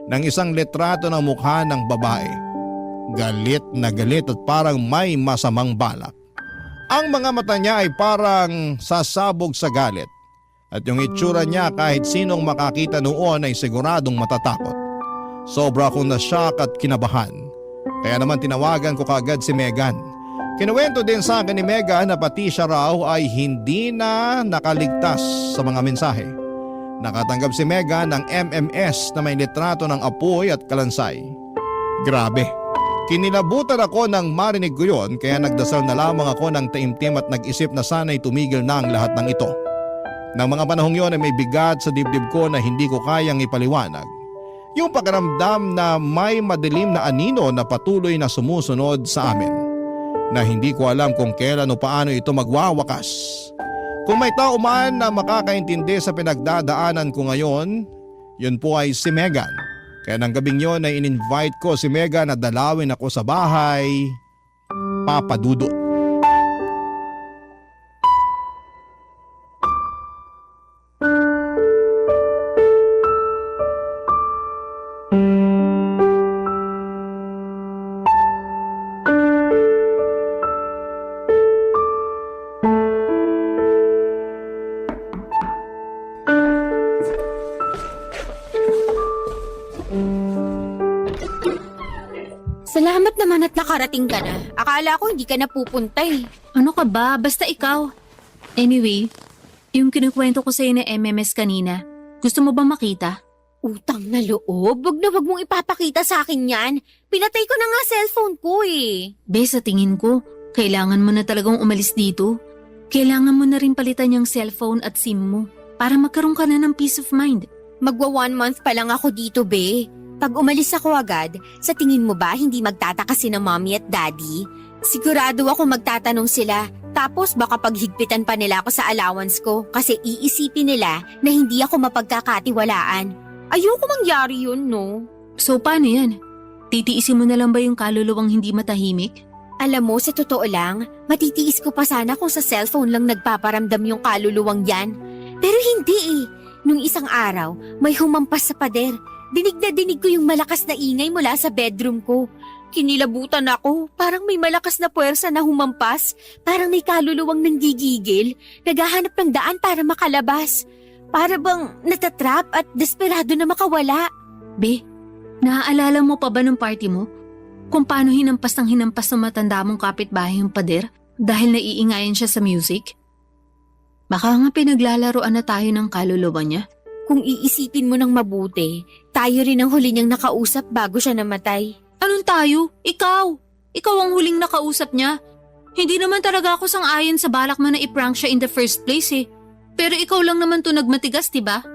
ng isang litrato ng mukha ng babae. Galit na galit at parang may masamang balak. Ang mga mata niya ay parang sasabog sa galit. At yung itsura niya kahit sinong makakita noon ay siguradong matatakot. Sobra akong nashock at kinabahan. Kaya naman tinawagan ko kaagad si Megan. Kinuwento din sa akin ni Megan na pati siya raw ay hindi na nakaligtas sa mga mensahe. Nakatanggap si Megan ng MMS na may litrato ng apoy at kalansay. Grabe. Kinilabutan ako nang marinig ko yun kaya nagdasal na lamang ako ng taimtim at nag-isip na sana'y tumigil na ang lahat ng ito. Nang mga panahong yun ay may bigat sa dibdib ko na hindi ko kayang ipaliwanag. Yung pakiramdam na may madilim na anino na patuloy na sumusunod sa amin. Na hindi ko alam kung kailan o paano ito magwawakas. Kung may tao man na makakaintindi sa pinagdadaanan ko ngayon, yun po ay si Megan. Kaya ng gabing yon ay in-invite ko si Megan na dalawin ako sa bahay, Papadudot. Salamat naman at nakarating ka na. Akala ko hindi ka na pupunta eh. Ano ka ba? Basta ikaw. Anyway, yung kinukwento ko sa'yo na MMS kanina, gusto mo bang makita? Utang na loob? Wag na wag mong ipapakita sa akin yan. Pinatay ko na nga cellphone ko eh. Be, sa tingin ko, kailangan mo na talagang umalis dito. Kailangan mo na rin palitan yung cellphone at SIM mo para magkaroon ka na ng peace of mind. Magwa 1 month pa lang ako dito, be. Pag umalis ako agad, sa tingin mo ba hindi magtataka si na mommy at daddy? Sigurado ako magtatanong sila. Tapos baka paghigpitan pa nila ako sa allowance ko kasi iisipin nila na hindi ako mapagkakatiwalaan. Ayoko mangyari yun, no? So paano yan? Titiisin mo na lang ba yung kaluluwang hindi matahimik? Alam mo, sa totoo lang, matitiis ko pa sana kung sa cellphone lang nagpaparamdam yung kaluluwang yan. Pero hindi eh. Nung isang araw, may humampas sa pader. Dinig na dinig ko yung malakas na ingay mula sa bedroom ko. Kinilabutan ako, parang may malakas na puwersa na humampas. Parang may kaluluwang nanggigigil, naghahanap ng daan para makalabas. Para bang natatrap at desperado na makawala. Be, naaalala mo pa ba nung party mo? Kung paano hinampas ng matanda mong kapitbahay yung pader dahil naiingayan siya sa music? Baka nga pinaglalaroan na tayo ng kaluluwa niya. Kung iisipin mo ng mabuti, tayo rin ang huli niyang nakausap bago siya namatay. Anong tayo? Ikaw! Ikaw ang huling nakausap niya. Hindi naman talaga ako sang-ayon sa balak mo na i-prank siya in the first place eh. Pero ikaw lang naman to nagmatigas, diba?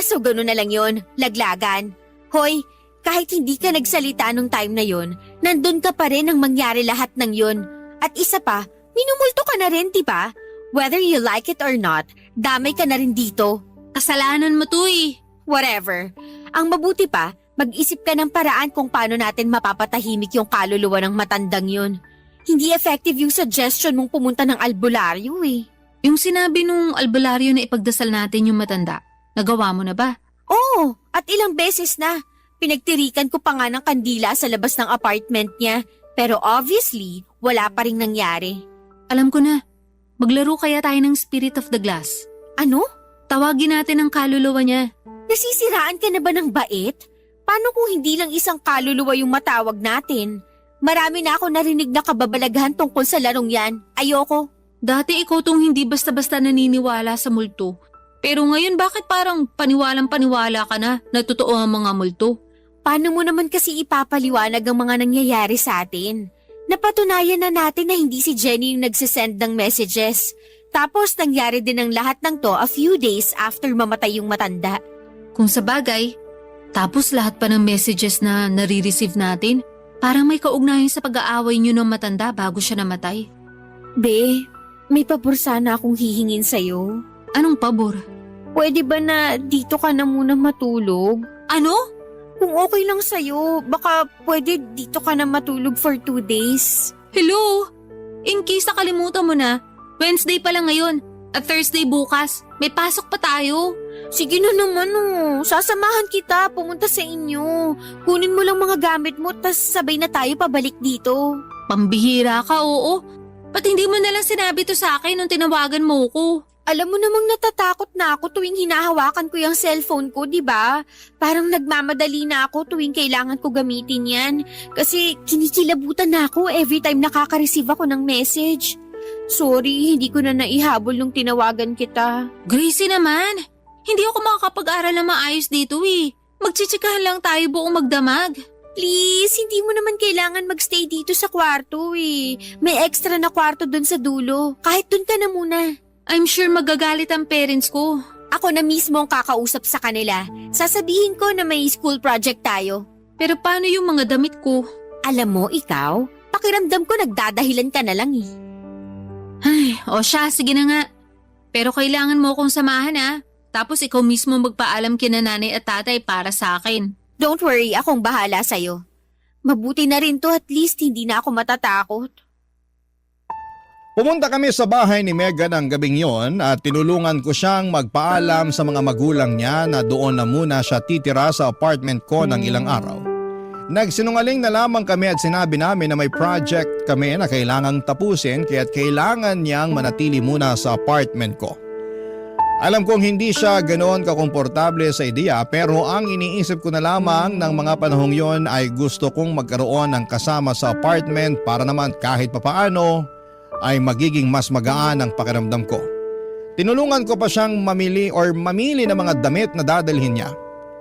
So gano'n na lang yon, laglagan. Hoy, kahit hindi ka nagsalita nung time na yon, nandun ka pa rin ang mangyari lahat ng yon. At isa pa, minumulto ka na rin, diba? Whether you like it or not, damay ka na rin dito. Kasalanan mo to eh. Whatever. Ang mabuti pa, mag-isip ka ng paraan kung paano natin mapapatahimik yung kaluluwa ng matandang yun. Hindi effective yung suggestion mong pumunta ng albularyo eh. Yung sinabi nung albularyo na ipagdasal natin yung matanda, nagawa mo na ba? Oo, at ilang beses na. Pinagtirikan ko pa nga ng kandila sa labas ng apartment niya. Pero obviously, wala pa ring nangyari. Alam ko na. Maglaro kaya tayo ng Spirit of the Glass. Ano? Tawagin natin ang kaluluwa niya. Nasisiraan ka na ba ng bait? Paano kung hindi lang isang kaluluwa yung matawag natin? Marami na ako narinig na kababalaghan tungkol sa larong yan. Ayoko. Dati ikaw tong hindi basta-basta naniniwala sa multo. Pero ngayon bakit parang paniwalang-paniwala ka na totoo ang mga multo? Paano mo naman kasi ipapaliwanag ang mga nangyayari sa atin? Napatunayan na natin na hindi si Jenny yung nagsisend ng messages. Tapos nangyari din ang lahat ng to a few days after mamatay yung matanda. Kung sa bagay, tapos lahat pa ng messages na nare-receive natin, parang may kaugnayan sa pag-aaway niyo ng matanda bago siya namatay. Be, may pabor sana akong hihingin sa'yo. Anong pabor? Pwede ba na dito ka na muna matulog? Ano? Kung okay lang sa'yo, baka pwede dito ka na matulog for 2 days. Hello? In case nakalimutan mo na, Wednesday pa lang ngayon at Thursday bukas. May pasok pa tayo. Sige na naman sasamahan kita pumunta sa inyo. Kunin mo lang mga gamit mo tas sabay na tayo pabalik dito. Pambihira ka, oo. Ba't hindi mo nalang sinabi to sa akin nung tinawagan mo ko? Alam mo namang natatakot na ako tuwing hinahawakan ko yung cellphone ko, di ba? Parang nagmamadali na ako tuwing kailangan ko gamitin yan. Kasi kinikilabutan na ako every time nakaka-receive ako ng message. Sorry, hindi ko na naihabol nung tinawagan kita. Gracie naman, hindi ako makakapag-aral na maayos dito eh. Magchichikahan lang tayo buong magdamag. Please, hindi mo naman kailangan magstay dito sa kwarto eh. May extra na kwarto dun sa dulo. Kahit dun ka na muna. I'm sure magagalit ang parents ko. Ako na mismo ang kakausap sa kanila. Sasabihin ko na may school project tayo. Pero paano yung mga damit ko? Alam mo, ikaw, pakiramdam ko nagdadahilan ka na lang eh. Ay, o siya, sige na nga. Pero kailangan mo akong samahan ah. Tapos ikaw mismo magpaalam kina nanay at tatay para sa akin. Don't worry, akong bahala sa'yo. Mabuti na rin to, at least hindi na ako matatakot. Pumunta kami sa bahay ni Megan ang gabing yon at tinulungan ko siyang magpaalam sa mga magulang niya na doon na muna siya titira sa apartment ko ng ilang araw. Nagsinungaling na lamang kami at sinabi namin na may project kami na kailangang tapusin kaya't kailangan niyang manatili muna sa apartment ko. Alam kong hindi siya ganoon kakomportable sa ideya pero ang iniisip ko na lamang ng mga panahong yon ay gusto kong magkaroon ng kasama sa apartment para naman kahit papaano ay magiging mas magaan ang pakiramdam ko. Tinulungan ko pa siyang mamili ng mga damit na dadalhin niya.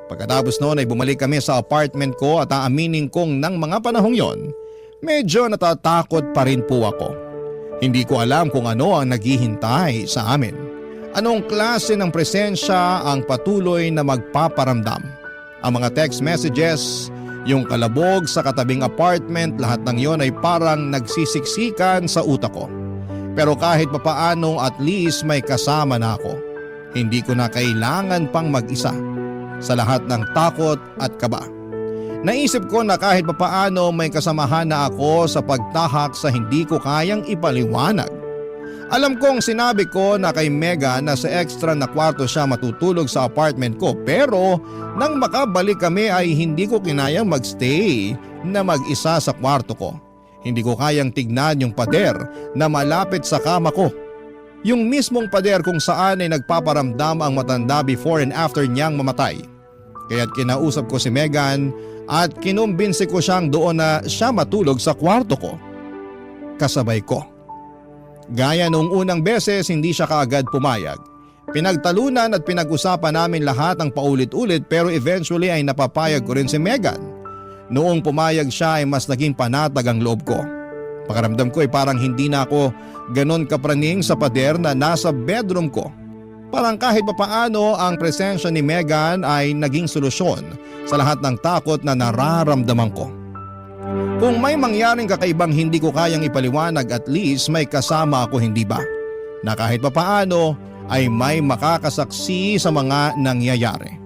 Pagkatapos noon ay bumalik kami sa apartment ko at aaminin kong ng mga panahong yon, medyo natatakot pa rin po ako. Hindi ko alam kung ano ang naghihintay sa amin. Anong klase ng presensya ang patuloy na magpaparamdam? Ang mga text messages, yung kalabog sa katabing apartment, lahat ng yon ay parang nagsisiksikan sa utak ko. Pero kahit papaano at least may kasama na ako. Hindi ko na kailangan pang mag-isa sa lahat ng takot at kaba. Naisip ko na kahit papaano may kasamahan na ako sa pagtahak sa hindi ko kayang ipaliwanag. Alam kong sinabi ko na kay Megan na sa extra na kwarto siya matutulog sa apartment ko pero nang makabalik kami ay hindi ko kinayang magstay na mag-isa sa kwarto ko. Hindi ko kayang tignan yung pader na malapit sa kama ko. Yung mismong pader kung saan ay nagpaparamdam ang matanda before and after niyang mamatay. Kaya't kinausap ko si Megan at kinumbinsi ko siyang doon na siya matulog sa kwarto ko. Kasabay ko. Gaya noong unang beses hindi siya kaagad pumayag. Pinagtalunan at pinag-usapan namin lahat ng paulit-ulit pero eventually ay napapayag ko rin si Megan. Noong pumayag siya ay mas naging panatag ang loob ko. Pakiramdam ko ay parang hindi na ako ganon kapraning sa pader na nasa bedroom ko. Parang kahit papaano ang presensya ni Megan ay naging solusyon sa lahat ng takot na nararamdaman ko. Kung may mangyaring kakaibang hindi ko kayang ipaliwanag at least may kasama ako hindi ba? Na kahit papaano ay may makakasaksi sa mga nangyayari.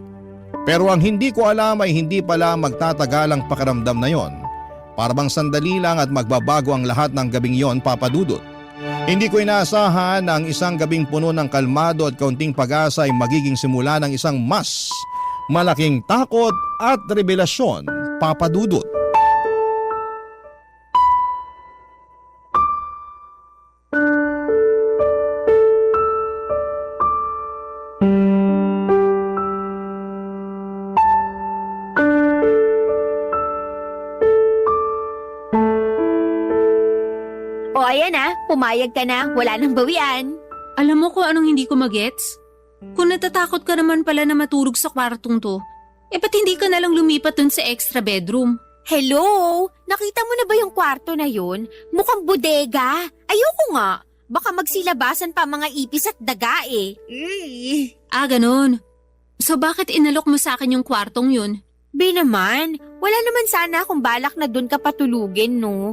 Pero ang hindi ko alam ay hindi pala magtatagal ang pakiramdam na yon. Para bang sandali lang at magbabago ang lahat ng gabing yon, Papa Dudut. Hindi ko inaasahan na ang isang gabing puno ng kalmado at kaunting pag-asa ay magiging simula ng isang mas malaking takot at revelasyon, Papa Dudut. O ayan na, pumayag ka na, wala nang bawian. Alam mo kung anong hindi ko magets? Kung natatakot ka naman pala na matulog sa kwartong to, ba't hindi ka nalang lumipat dun sa extra bedroom? Hello? Nakita mo na ba yung kwarto na yun? Mukhang bodega. Ayoko nga. Baka magsilabasan pa mga ipis at daga eh. Ah, ganun. So bakit inalok mo sa akin yung kwartong yun? Naman, wala naman sana akong balak na dun ka patulugin, no?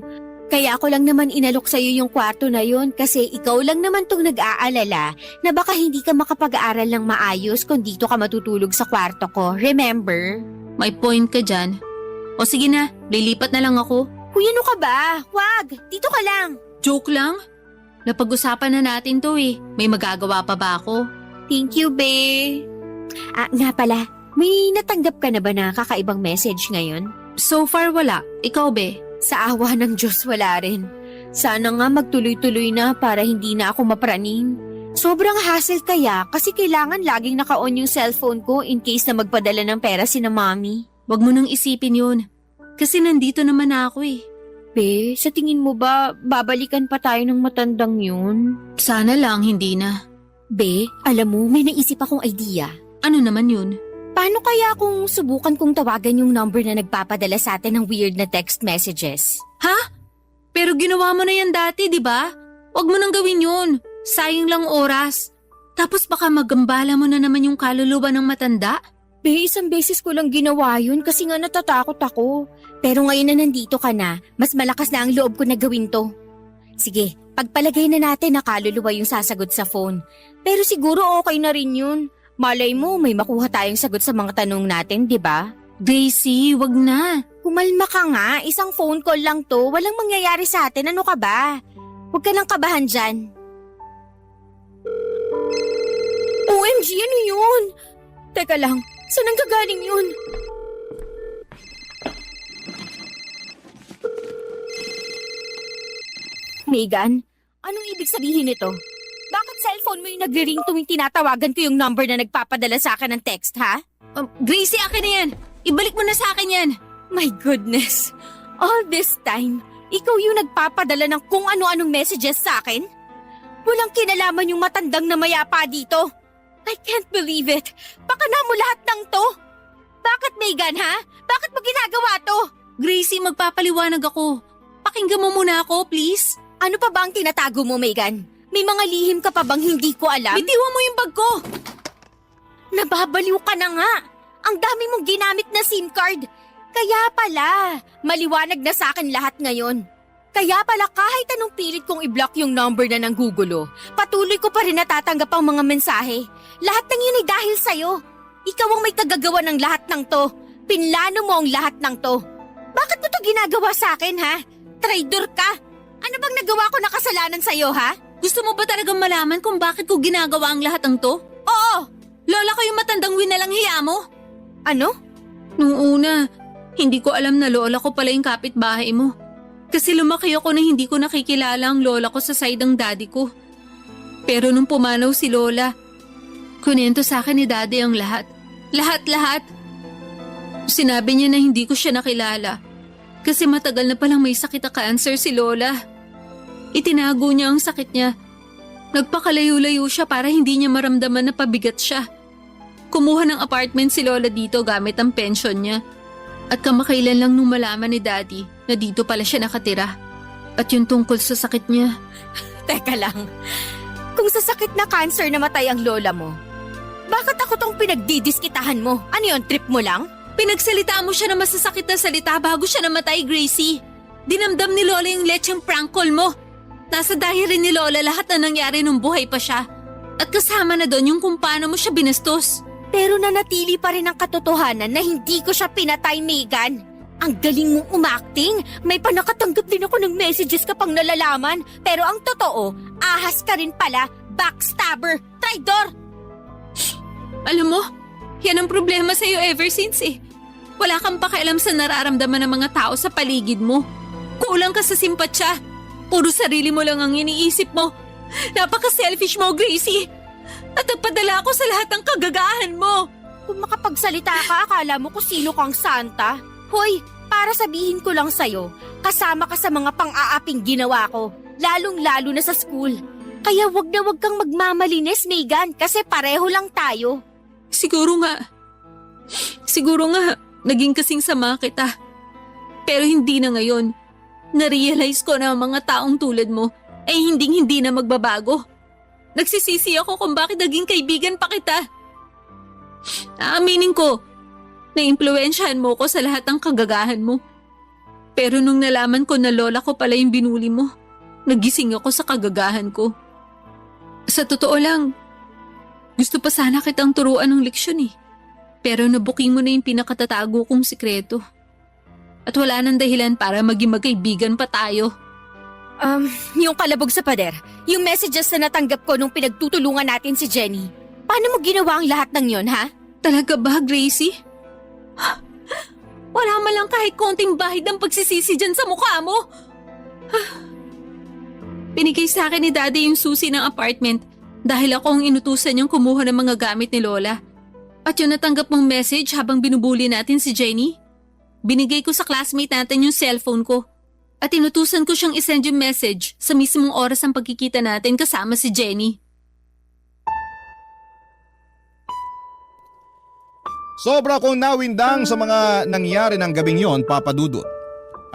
Kaya ako lang naman inalok sa'yo yung kwarto na yun kasi ikaw lang naman tong nag-aalala na baka hindi ka makapag-aaral ng maayos kung dito ka matutulog sa kwarto ko. Remember? May point ka dyan. O sige na, lilipat na lang ako. Kuya, ano ka ba? Wag! Dito ka lang! Joke lang? Napag-usapan na natin to eh. May magagawa pa ba ako? Thank you, be. Nga pala, may natanggap ka na ba na kakaibang message ngayon? So far wala. Ikaw be? Sa awa ng Diyos wala rin. Sana nga magtuloy-tuloy na para hindi na ako mapraning. Sobrang hassle kaya kasi kailangan laging naka-on yung cellphone ko in case na magpadala ng pera si na mami. Wag mo nang isipin yun. Kasi nandito naman ako eh. Be, sa tingin mo ba babalikan pa tayo ng matandang yun? Sana lang hindi na. Be, alam mo may naisip akong idea. Ano naman yun? Paano kaya kung subukan kong tawagan yung number na nagpapadala sa atin ng weird na text messages? Ha? Pero ginawa mo na yan dati, di ba? Huwag mo nang gawin yun. Sayang lang oras. Tapos baka magambala mo na naman yung kaluluwa ng matanda. Be, isang beses ko lang ginawa yun kasi nga natatakot ako. Pero ngayon na nandito ka na, mas malakas na ang loob ko na gawin to. Sige, pagpalagay na natin na kaluluwa yung sasagot sa phone. Pero siguro okay na rin yun. Malay mo, may makuha tayong sagot sa mga tanong natin, di ba? Daisy, wag na. Kumalma ka nga, isang phone call lang to. Walang mangyayari sa atin, ano ka ba? Huwag ka nang kabahan dyan. OMG, ano yun? Teka lang, saan ang gagaling yun? Megan, anong ibig sabihin nito? Bakit cellphone mo yung nagre-ring tuwing tinatawagan ko yung number na nagpapadala sa akin ng text, ha? Gracie, akin na yan. Ibalik mo na sa akin yan. My goodness. All this time, ikaw yung nagpapadala ng kung ano-anong messages sa akin? Walang kinalaman yung matandang na mayapa dito. I can't believe it. Pakana mo lahat ng to. Bakit, Megan, ha? Bakit mo ginagawa to? Gracie, magpapaliwanag ako. Pakinggan mo muna ako, please. Ano pa ba ang tinatago mo, Megan? May mga lihim ka pa bang hindi ko alam? Bitiwan mo yung bag ko. Nababaliw ka na nga. Ang dami mong ginamit na SIM card. Kaya pala, maliwanag na sa akin lahat ngayon. Kaya pala kahit anong pilit kong i-block yung number na ng Google, patuloy ko pa rin natatanggap ang mga mensahe. Lahat ng yun ay dahil sa'yo. Ikaw ang may kagagawa ng lahat ng to. Pinlano mo ang lahat ng to. Bakit mo to ginagawa sa akin, ha? Traitor ka! Ano bang nagawa ko na kasalanan sa'yo, ha? Gusto mo ba talagang malaman kung bakit ko ginagawa ang lahat ng to? Oo! Lola ko yung matandang winalang hiya mo. Ano? Nung una, hindi ko alam na lola ko pala yung kapitbahay mo. Kasi lumaki ako na hindi ko nakikilala ang lola ko sa side ng daddy ko. Pero nung pumanaw si lola, kunento sa akin ni daddy ang lahat. Lahat-lahat. Sinabi niya na hindi ko siya nakilala. Kasi matagal na palang may sakit na cancer si lola. Itinago niya ang sakit niya. Nagpakalayo-layo siya para hindi niya maramdaman na pabigat siya. Kumuha ng apartment si lola dito gamit ang pension niya. At kamakailan lang nung malaman ni daddy na dito pala siya nakatira. At yung tungkol sa sakit niya. Teka lang. Kung sa sakit na cancer namatay ang lola mo, bakit ako tong pinagdidiskitahan mo? Ano yun, trip mo lang? Pinagsalita mo siya ng masasakit na salita bago siya namatay, Gracie. Dinamdam ni lola yung lecheng prank call mo. Nasa diary ni lola lahat na nangyari nung buhay pa siya. At kasama na doon yung kung paano mo siya binastos. Pero nanatili pa rin ang katotohanan na hindi ko siya pinatay, Megan. Ang galing mong umacting. May panakatanggap din ako ng messages kapag nalalaman. Pero ang totoo, ahas ka rin pala, backstabber, traidor. Alam mo, yan ang problema sa'yo ever since eh. Wala kang pakialam sa nararamdaman ng mga tao sa paligid mo. Kulang ka sa simpatsya. Puro sarili mo lang ang iniisip mo. Napaka-selfish mo, Gracie. At nagpadala ako sa lahat ng kagagahan mo. Kung makapagsalita ka, akala mo kung sino kang santa. Hoy, para sabihin ko lang sa'yo, kasama ka sa mga pang-aaping ginawa ko. Lalong-lalo na sa school. Kaya wag na wag kang magmamalinis, Megan, kasi pareho lang tayo. Siguro nga, naging kasing sama kita. Pero hindi na ngayon. Na-realize ko na ang mga taong tulad mo ay hindi na magbabago. Nagsisisi ako kung bakit naging kaibigan pa kita. Aaminin ko, naimpluwensyahan mo ko sa lahat ng kagagahan mo. Pero nung nalaman ko na lola ko pala yung binuli mo, nagising ako sa kagagahan ko. Sa totoo lang, gusto pa sana kitang turuan ng leksyon eh. Pero nabuking mo na yung pinakatatago kong sikreto. At wala nang dahilan para maging magkaibigan pa tayo. Yung kalabog sa pader, yung messages na natanggap ko nung pinagtutulungan natin si Jenny. Paano mo ginawa ang lahat ng yon, ha? Talaga ba, Gracie? Wala man lang kahit konting bahid ng pagsisisi dyan sa mukha mo. Binigay sa akin ni Daddy yung susi ng apartment dahil ako ang inutusan niyang kumuha ng mga gamit ni Lola. At yung natanggap mong message habang binubuli natin si Jenny, binigay ko sa classmate natin yung cellphone ko. At inutusan ko siyang isend yung message sa mismong oras ng pagkikita natin kasama si Jenny. Sobra kong nawindang sa mga nangyari ng gabing yon, Papa Dudut.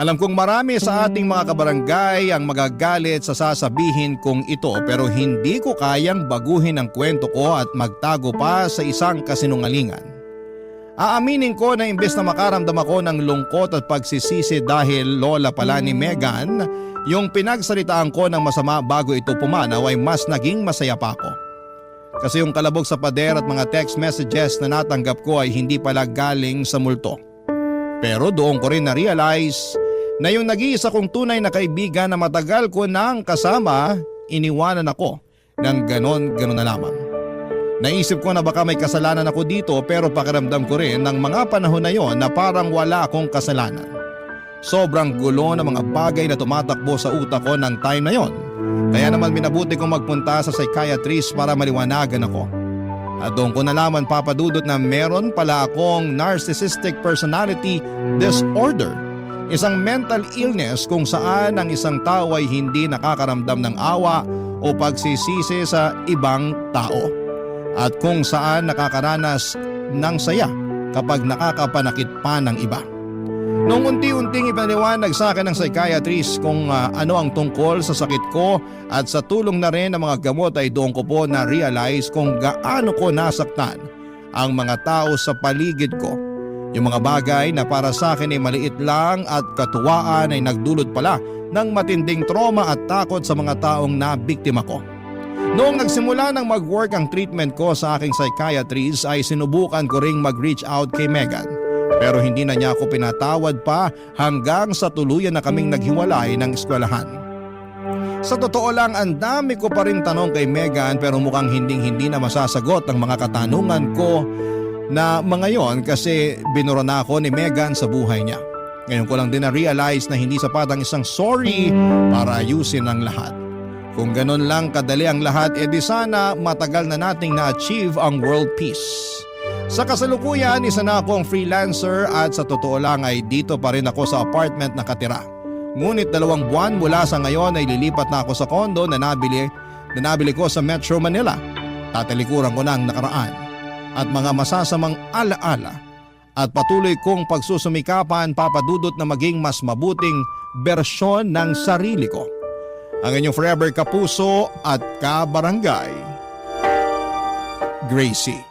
Alam kong marami sa ating mga kabarangay ang magagalit sa sasabihin kong ito pero hindi ko kayang baguhin ang kwento ko at magtago pa sa isang kasinungalingan. Aaminin ko na imbes na makaramdam ako ng lungkot at pagsisisi dahil lola pala ni Megan, yung pinagsalitaan ko ng masama bago ito pumanaw ay mas naging masaya pa ako. Kasi yung kalabog sa pader at mga text messages na natanggap ko ay hindi pala galing sa multo. Pero doon ko rin na-realize na yung nag-iisa kong tunay na kaibigan na matagal ko nang kasama, iniwanan ako ng ganon na lamang. Naisip ko na baka may kasalanan ako dito pero pakiramdam ko rin ng mga panahon na yon na parang wala akong kasalanan. Sobrang gulo ng mga bagay na tumatakbo sa utak ko ng time na yon. Kaya naman minabuti kong magpunta sa psychiatrist para maliwanagan ako. At doon ko nalaman papadudot na meron pala akong narcissistic personality disorder. Isang mental illness kung saan ang isang tao ay hindi nakakaramdam ng awa o pagsisisi sa ibang tao. At kung saan nakakaranas ng saya kapag nakakapanakit pa ng iba. Nung unti-unting ipaniwanag sa akin ng psychiatrist kung ano ang tungkol sa sakit ko at sa tulong na rin ng mga gamot ay doon ko po na-realize kung gaano ko nasaktan ang mga tao sa paligid ko. Yung mga bagay na para sa akin ay maliit lang at katuwaan ay nagdulot pala ng matinding trauma at takot sa mga taong nabiktima ko. Noong nagsimula ng mag-work ang treatment ko sa aking psychiatrist ay sinubukan ko ring mag-reach out kay Megan. Pero hindi na niya ako pinatawad pa hanggang sa tuluyan na kaming naghiwalay ng eskwelahan. Sa totoo lang, ang dami ko pa rin tanong kay Megan pero mukhang hindi na masasagot ang mga katanungan ko na mga yon kasi binura na ako ni Megan sa buhay niya. Ngayon ko lang din na-realize na hindi sapat ang isang sorry para ayusin ang lahat. Kung ganun lang kadali ang lahat, edi sana matagal na nating na-achieve ang world peace. Sa kasalukuyan, isa na akong freelancer at sa totoo lang ay dito pa rin ako sa apartment nakatira. Ngunit 2 buwan mula sa ngayon ay lilipat na ako sa kondo na nabili ko sa Metro Manila. Tatalikuran ko na ang nakaraan at mga masasamang alaala at patuloy kong pagsusumikapan papadudot na maging mas mabuting bersyon ng sarili ko. Ang inyong forever kapuso at kabarangay, Gracie.